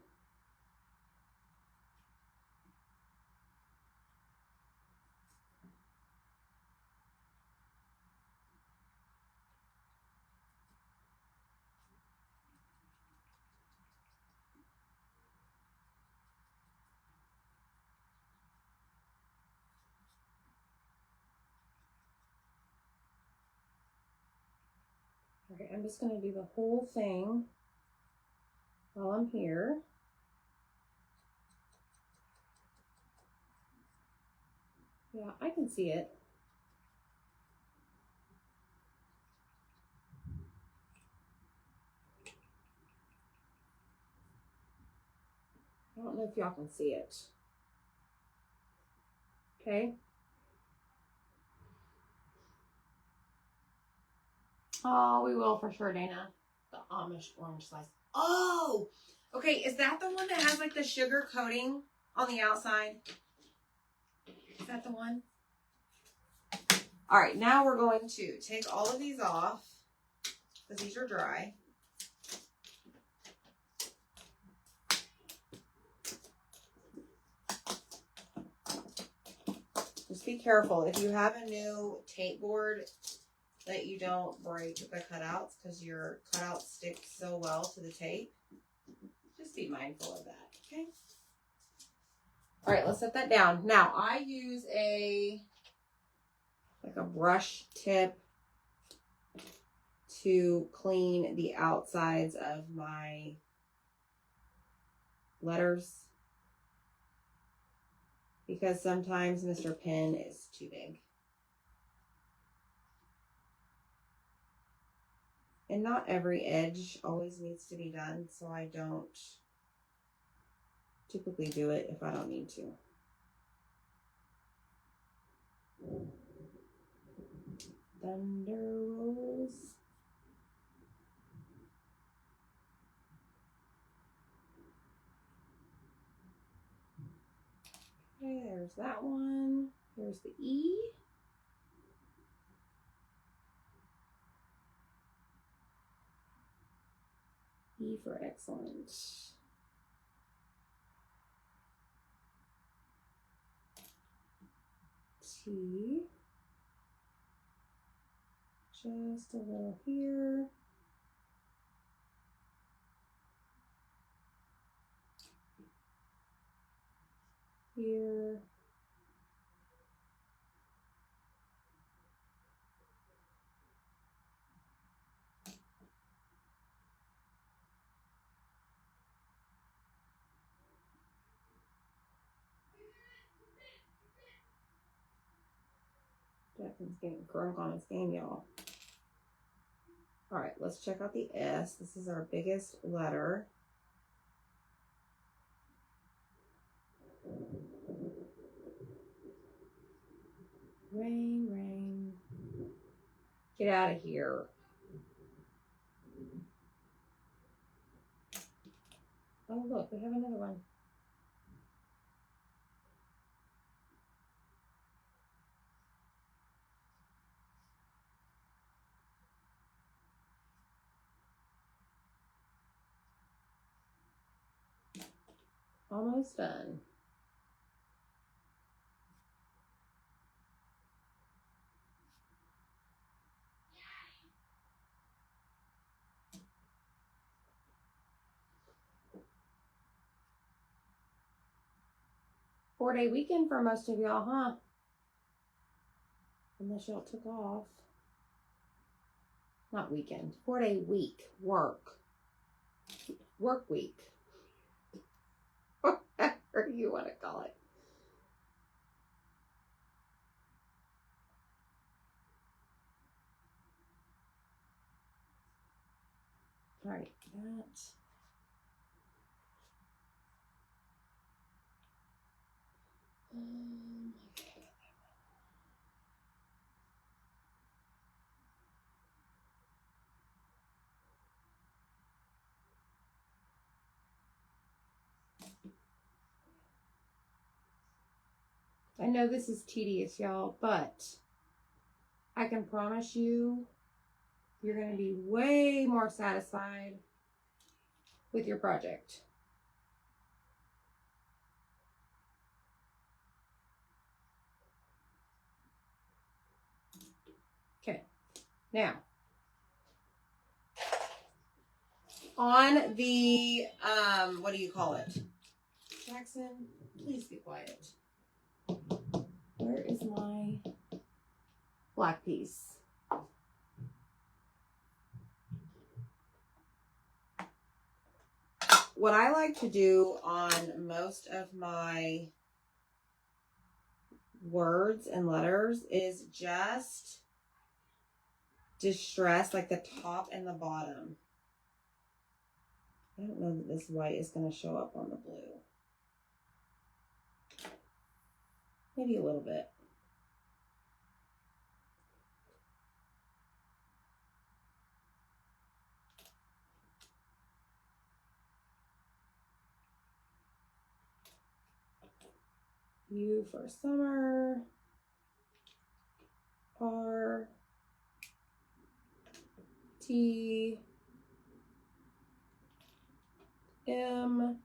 Okay, I'm just going to do the whole thing while I'm here. Yeah, I can see it. I don't know if y'all can see it. Okay. Oh, we will for sure, Dana. The Amish orange slice. Oh, okay. Is that the one that has like the sugar coating on the outside? Is that the one? All right, now we're going to take all of these off because these are dry. Just be careful. If you have a new tape board, that you don't break the cutouts because your cutouts stick so well to the tape. Just be mindful of that, okay? All right, let's set that down. Now, I use a brush tip to clean the outsides of my letters because sometimes Mr. Pen is too big. And not every edge always needs to be done, so I don't typically do it if I don't need to. Thunder rolls. Okay, there's that one. Here's the E. E for excellent. T. Just a little here. Here. Jackson's getting drunk on his game, y'all. All right, let's check out the S. This is our biggest letter. Rain, rain. Get out of here. Oh, look, we have another one. Almost done. Four-day weekend for most of y'all, huh? Unless y'all took off. Not weekend. 4-day week. Work. Work week. Whatever you want to call it. All right, that. Okay. I know this is tedious, y'all, but I can promise you, you're going to be way more satisfied with your project. Okay, now, on the, what do you call it? Jackson, please be quiet. Where is my black piece? What I like to do on most of my words and letters is just distress like the top and the bottom. I don't know that this white is going to show up on the blue. Maybe a little bit. U for summer. R. T. M.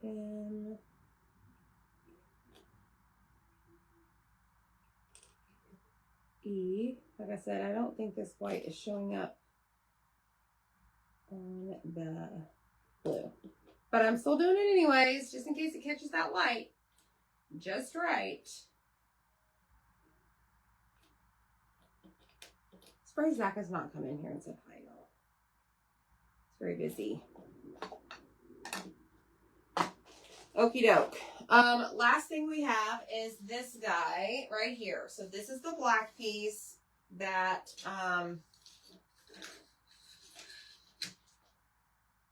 N. E. Like I said, I don't think this white is showing up on the blue. But I'm still doing it anyways, just in case it catches that light. Just right. Spray Zach has not come in here and said hi, y'all. It's very busy. Okie doke. Last thing we have is this guy right here. So this is the black piece that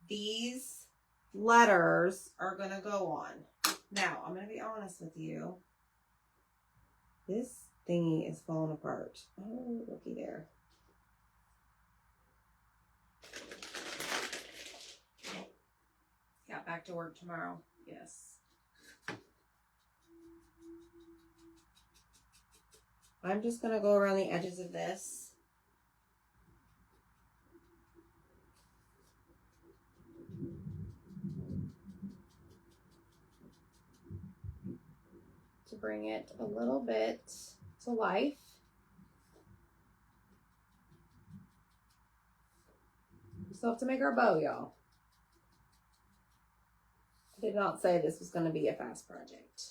these letters are going to go on. Now, I'm going to be honest with you. This thingy is falling apart. Oh, looky there. Yeah, back to work tomorrow. Yes. I'm just going to go around the edges of this. bring it a little bit to life. We still have to make our bow, y'all. I did not say this was going to be a fast project.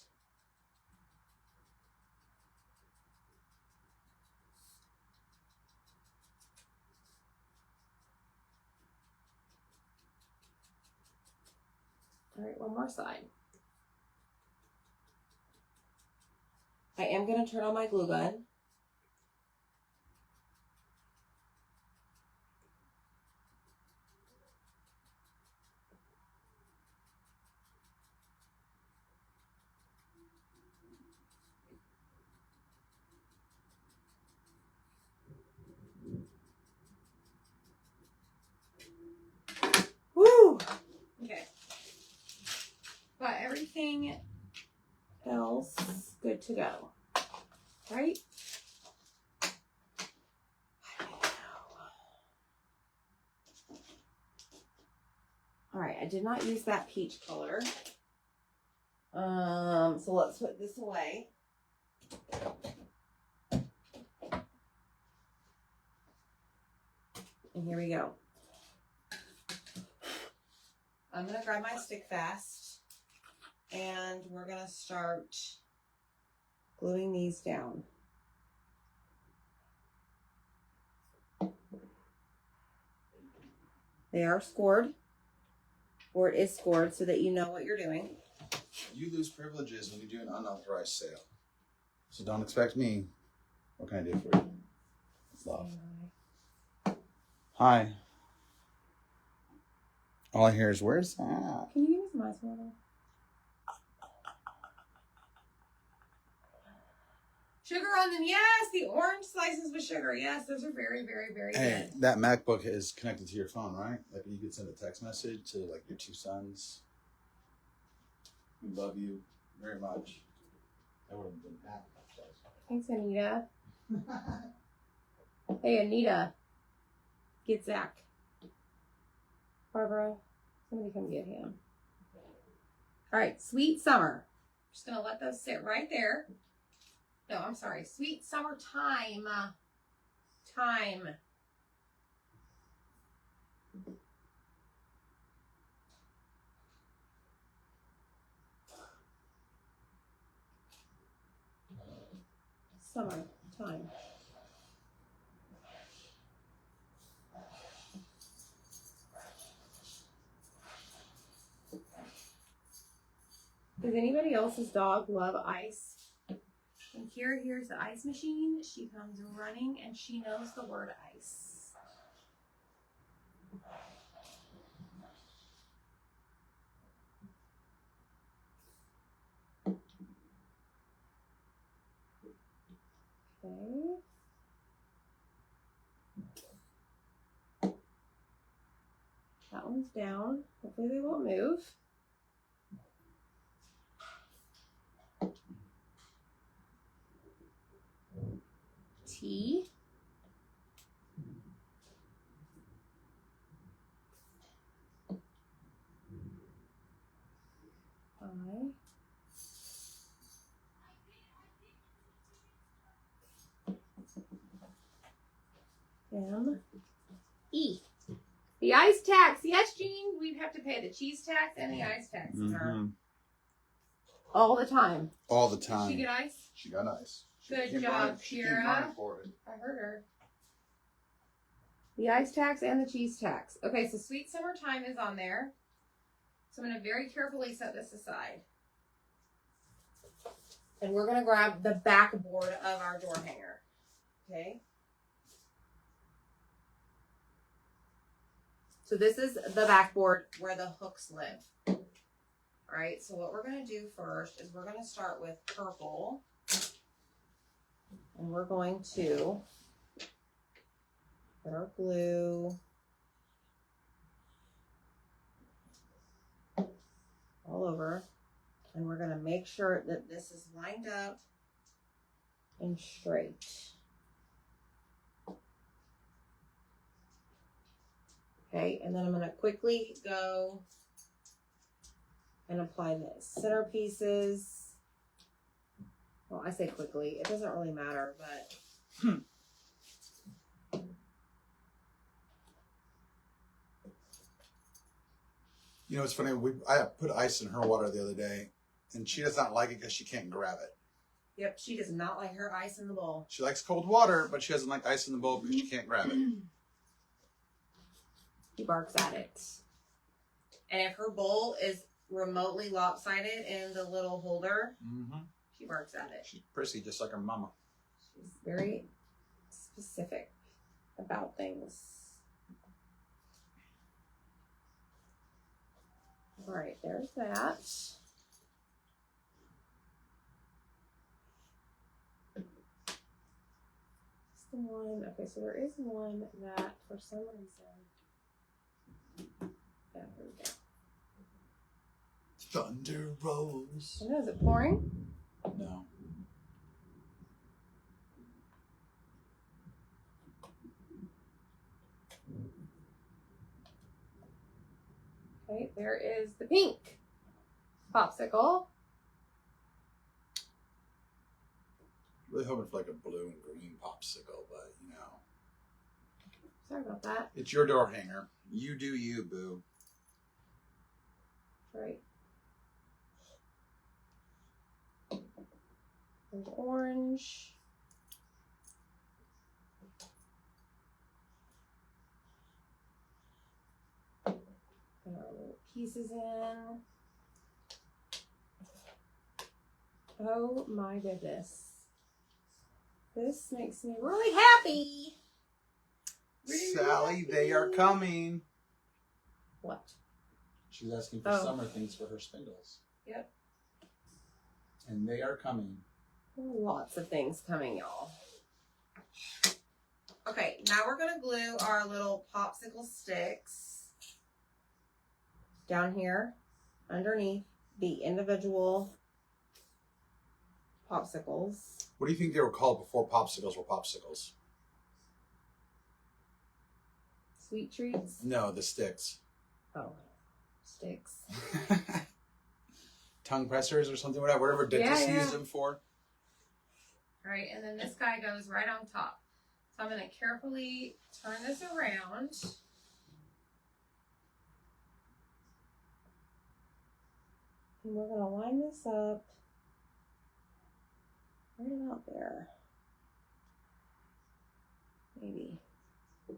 All right, one more side. I am going to turn on my glue gun. Woo! Okay. Got everything else good to go. Right? All right, I did not use that peach color. So let's put this away. And here we go. I'm gonna grab my stick fast and we're gonna start gluing these down. They are scored, or it is scored so that you know what you're doing. You lose privileges when you do an unauthorized sale. So don't expect me. What can I do for you? It's love. Hi. All I hear is, where's that? Can you give me some ice water? Sugar on them, yes. The orange slices with sugar, yes. Those are very, very, very Hey, good. that MacBook is connected to your phone, right? Like you could send a text message to like your two sons. We love you very much. That would have been happy. Thanks, Anita. Hey, Anita. Get Zach. Barbara, somebody come get him. All right, Sweet Summer. Just going to let those sit right there. No, I'm sorry. Sweet Summertime. Time. Summertime. Does anybody else's dog love ice? And here's the ice machine. She comes running and she knows the word ice. Okay. That one's down. Hopefully they won't move. T. I. M. E. The ice tax. Yes, Jean, we'd have to pay the cheese tax and the ice tax in her. All the time. All the time. Did she get ice? She got ice. Good job, Kira. I heard her. The ice tax and the cheese tax. Okay, so Sweet Summertime is on there. So I'm going to very carefully set this aside. And we're going to grab the backboard of our door hanger. Okay. So this is the backboard where the hooks live. All right, so what we're going to do first is we're going to start with purple. And we're going to put our glue all over. And we're going to make sure that this is lined up and straight. Okay, and then I'm going to quickly go and apply this. Center pieces Well, I say quickly. It doesn't really matter, but. You know, it's funny. I put ice in her water the other day, and she does not like it because she can't grab it. Yep, she does not like her ice in the bowl. She likes cold water, but she doesn't like ice in the bowl because she can't grab it. She barks at it. And if her bowl is remotely lopsided in the little holder, she barks at it. She's prissy, just like her mama. She's very specific about things. All right, there's that. The one, okay, so there is one that for some reason, yeah, here we go. Thunder rolls. I know, is it pouring? No. Okay, there is the pink popsicle. Really hoping for like a blue and green popsicle, but you know. Sorry about that. It's your door hanger. You do you, boo. Right. There's orange. Put our little pieces in. Oh my goodness. This makes me really happy. Really, Sally, really they are coming. What? She's asking for summer things for her spindles. Yep. And they are coming. Lots of things coming, y'all. Okay, now we're going to glue our little popsicle sticks down here underneath the individual popsicles. What do you think they were called before popsicles were popsicles? Sweet treats? No, the sticks. Oh, sticks. Tongue pressers or something, whatever dentists use them for. All right, and then this guy goes right on top. So I'm going to carefully turn this around. And we're going to line this up right about there. Maybe. I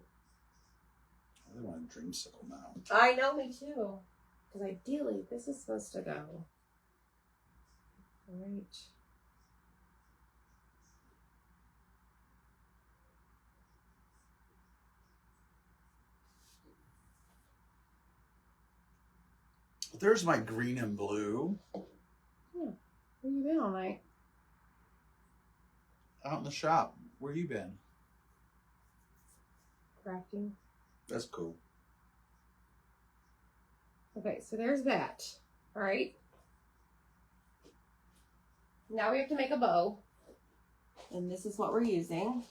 really want a dreamsicle now. I know, me too. Because ideally, this is supposed to go right. There's my green and blue. Yeah. Where you been all night? Out in the shop. Where you been? Crafting. That's cool. Okay, so there's that. All right. Now we have to make a bow. And this is what we're using.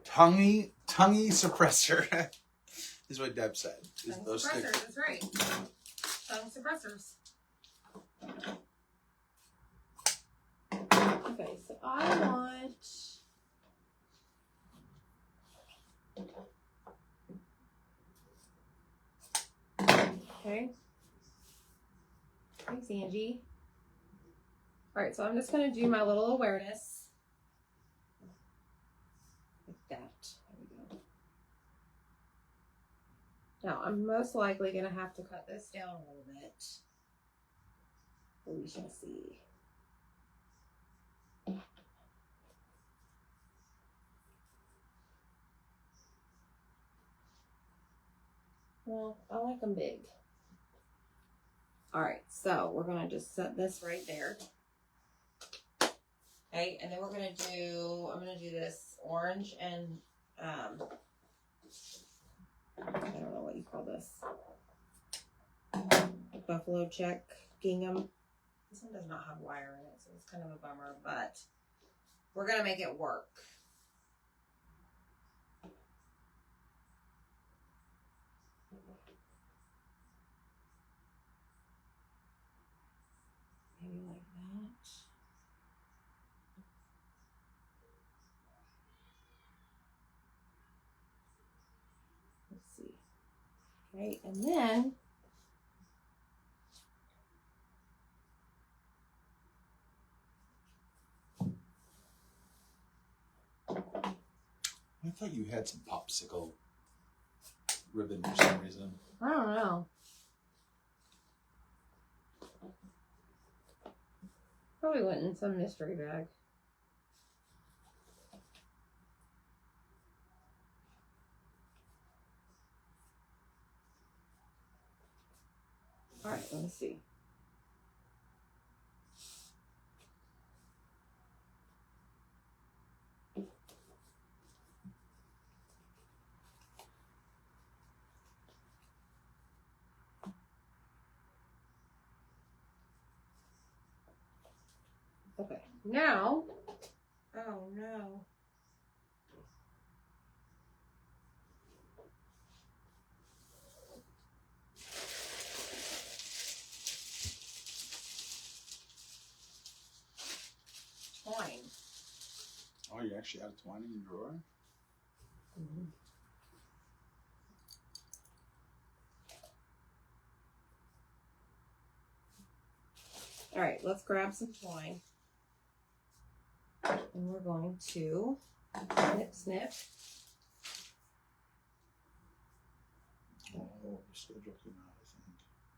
Tonguey suppressor. Is what Deb said. Tongue Those suppressors, sticks. that's right. Tongue suppressors. Okay, so I want okay. Thanks, Angie. Alright, so I'm just gonna do my little awareness. Like that. There we go. Now I'm most likely gonna have to cut this down a little bit. But we shall see. Well, I like them big. All right, so we're gonna just set this right there. Okay, and then I'm gonna do this orange and, I don't know what you call this. Buffalo check gingham. This one does not have wire in it, so it's kind of a bummer, but we're gonna make it work. Maybe like that. Let's see. Okay, and then I thought you had some popsicle ribbon for some reason. I don't know. Probably went in some mystery bag. All right, let me see. Okay, now, oh no. Twine. Oh, you actually have twine in your drawer? Mm-hmm. All right, let's grab some twine. And we're going to snip, snip. Oh, the schedule came out, I think.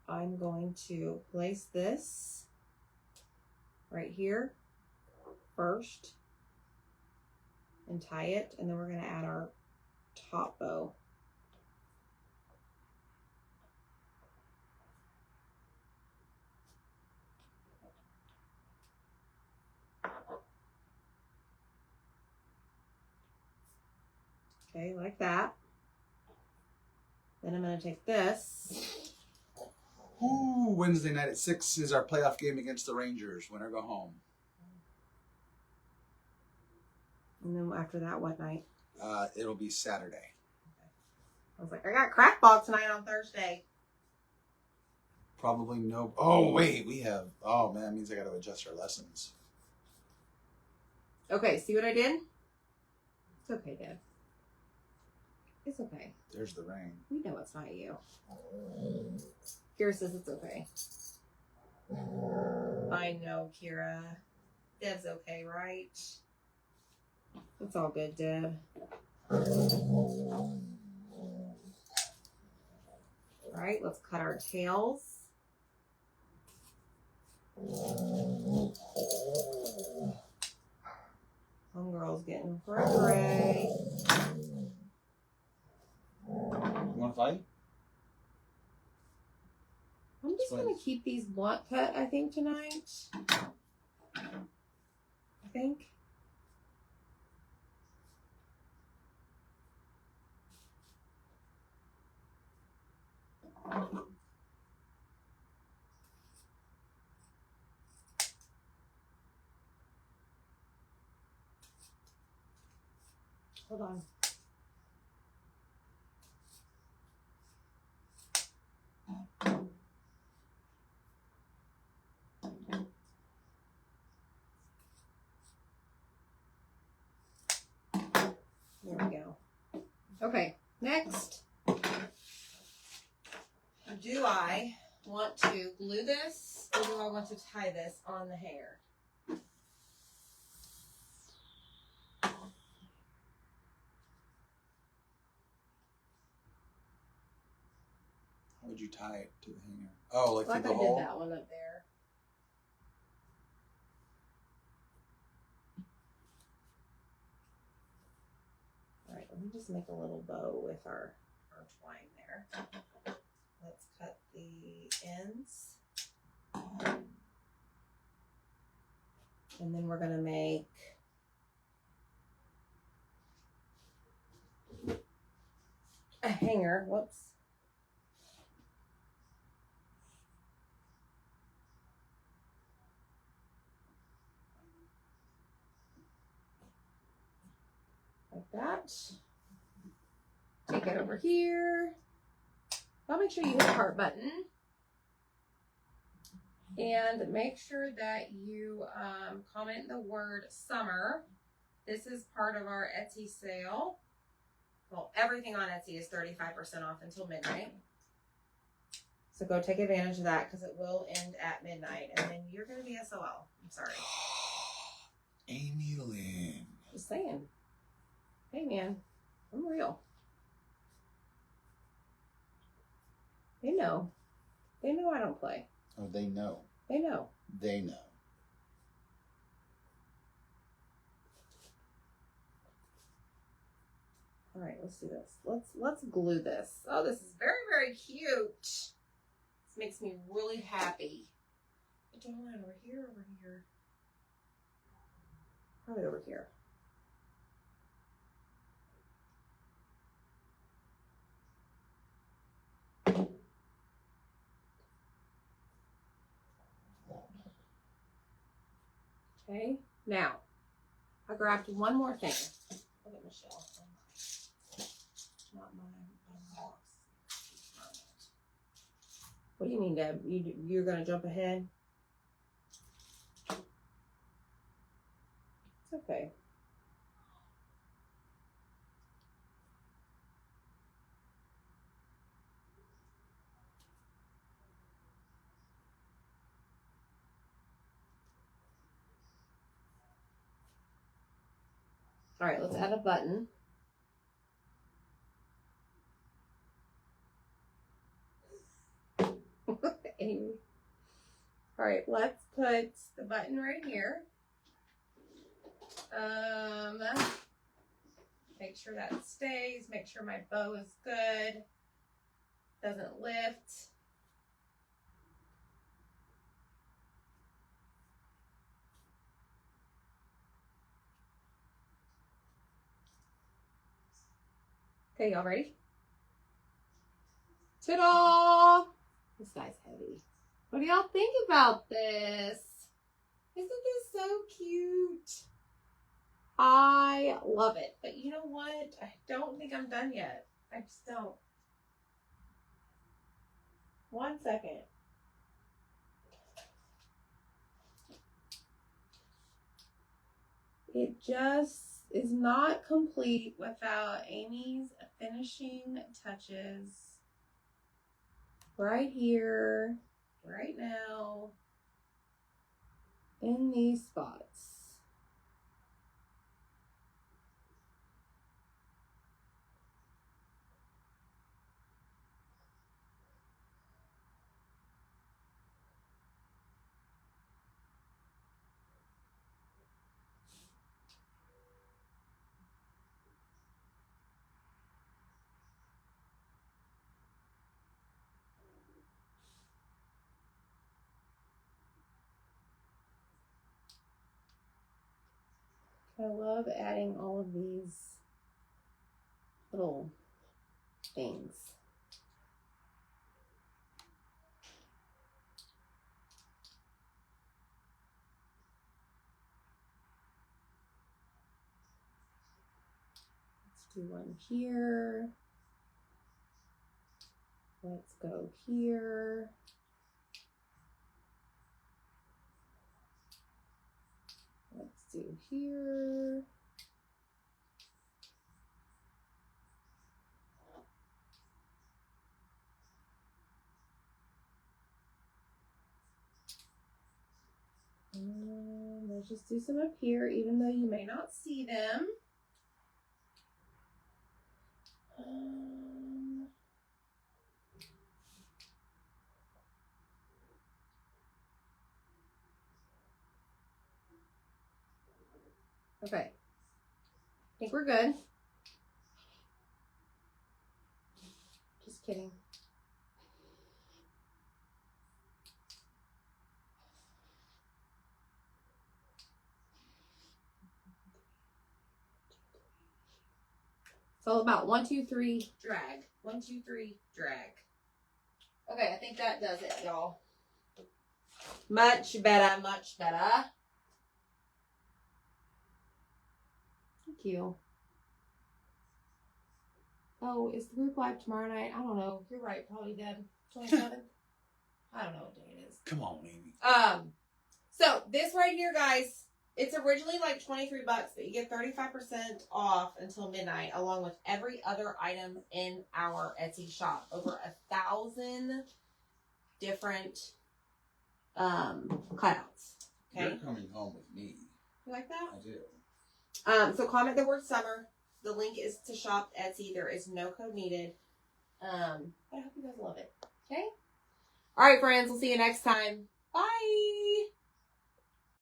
I'm going to place this right here first and tie it, and then we're going to add our top bow. Okay, like that. Then I'm going to take this. Ooh, Wednesday night at 6 is our playoff game against the Rangers. Winner go home. And then after that, what night? It'll be Saturday. Okay. I was like, I got crackball tonight on Thursday. Probably no. Oh, wait, we have. Oh, man, that means I got to adjust our lessons. Okay, see what I did? It's okay, Dad. It's okay. There's the rain. We know it's not you. Kira says it's okay. I know, Kira. Deb's okay, right? It's all good, Deb. All right, let's cut our tails. Homegirl's getting gray. You want to fight? I'm just going to keep these blunt cut, I think, tonight. I think. Hold on. There we go. Okay, next. Do I want to glue this or do I want to tie this on the hair? How would you tie it to the hanger? Oh, like I through the hole? did that one up there. All right, let me just make a little bow with our twine there. Let's cut the ends. And then we're going to make a hanger. Whoops. Like that. Take it over here. Bobby, make sure you hit the heart button. And make sure that you comment the word summer. This is part of our Etsy sale. Well, everything on Etsy is 35% off until midnight. So go take advantage of that because it will end at midnight. And then you're going to be SOL. I'm sorry. Amy Lynn. Just saying. Hey, man. I'm real. They know. They know I don't play. Oh, they know. They know. They know. All right, let's do this. Let's glue this. Oh, this is very, very cute. This makes me really happy. I don't know, over here, over here. Probably over here. Okay, now I grabbed one more thing. Look at Michelle. Not my box. What do you mean, Deb? You're gonna jump ahead? It's okay. All right, let's add a button. Amy. All right, let's put the button right here. Make sure that stays. Make sure my bow is good. Doesn't lift. Okay, y'all ready? Ta-da! This guy's heavy. What do y'all think about this? Isn't this so cute? I love it. But you know what? I don't think I'm done yet. I just don't. 1 second. It just is not complete without Amy's finishing touches right here, right now, in these spots. I love adding all of these little things. Let's do one here. Let's go here. Let's do here. And let's just do some up here, even though you may not see them. Okay. I think we're good. Just kidding. It's all about 1, 2, 3, drag. 1, 2, 3, drag. Okay, I think that does it, y'all. Much better, much better. Thank you. Oh, is the group live tomorrow night? I don't know. You're right. Probably dead. 27th. I don't know what day it is. Come on, Amy. So this right here, guys, it's originally like $23, but you get 35% off until midnight, along with every other item in our Etsy shop. Over 1,000 different cutouts. Okay. You're coming home with me. You like that? I do. So comment the word summer. The link is to shop Etsy. There is no code needed. But I hope you guys love it. Okay? All right, friends. We'll see you next time. Bye.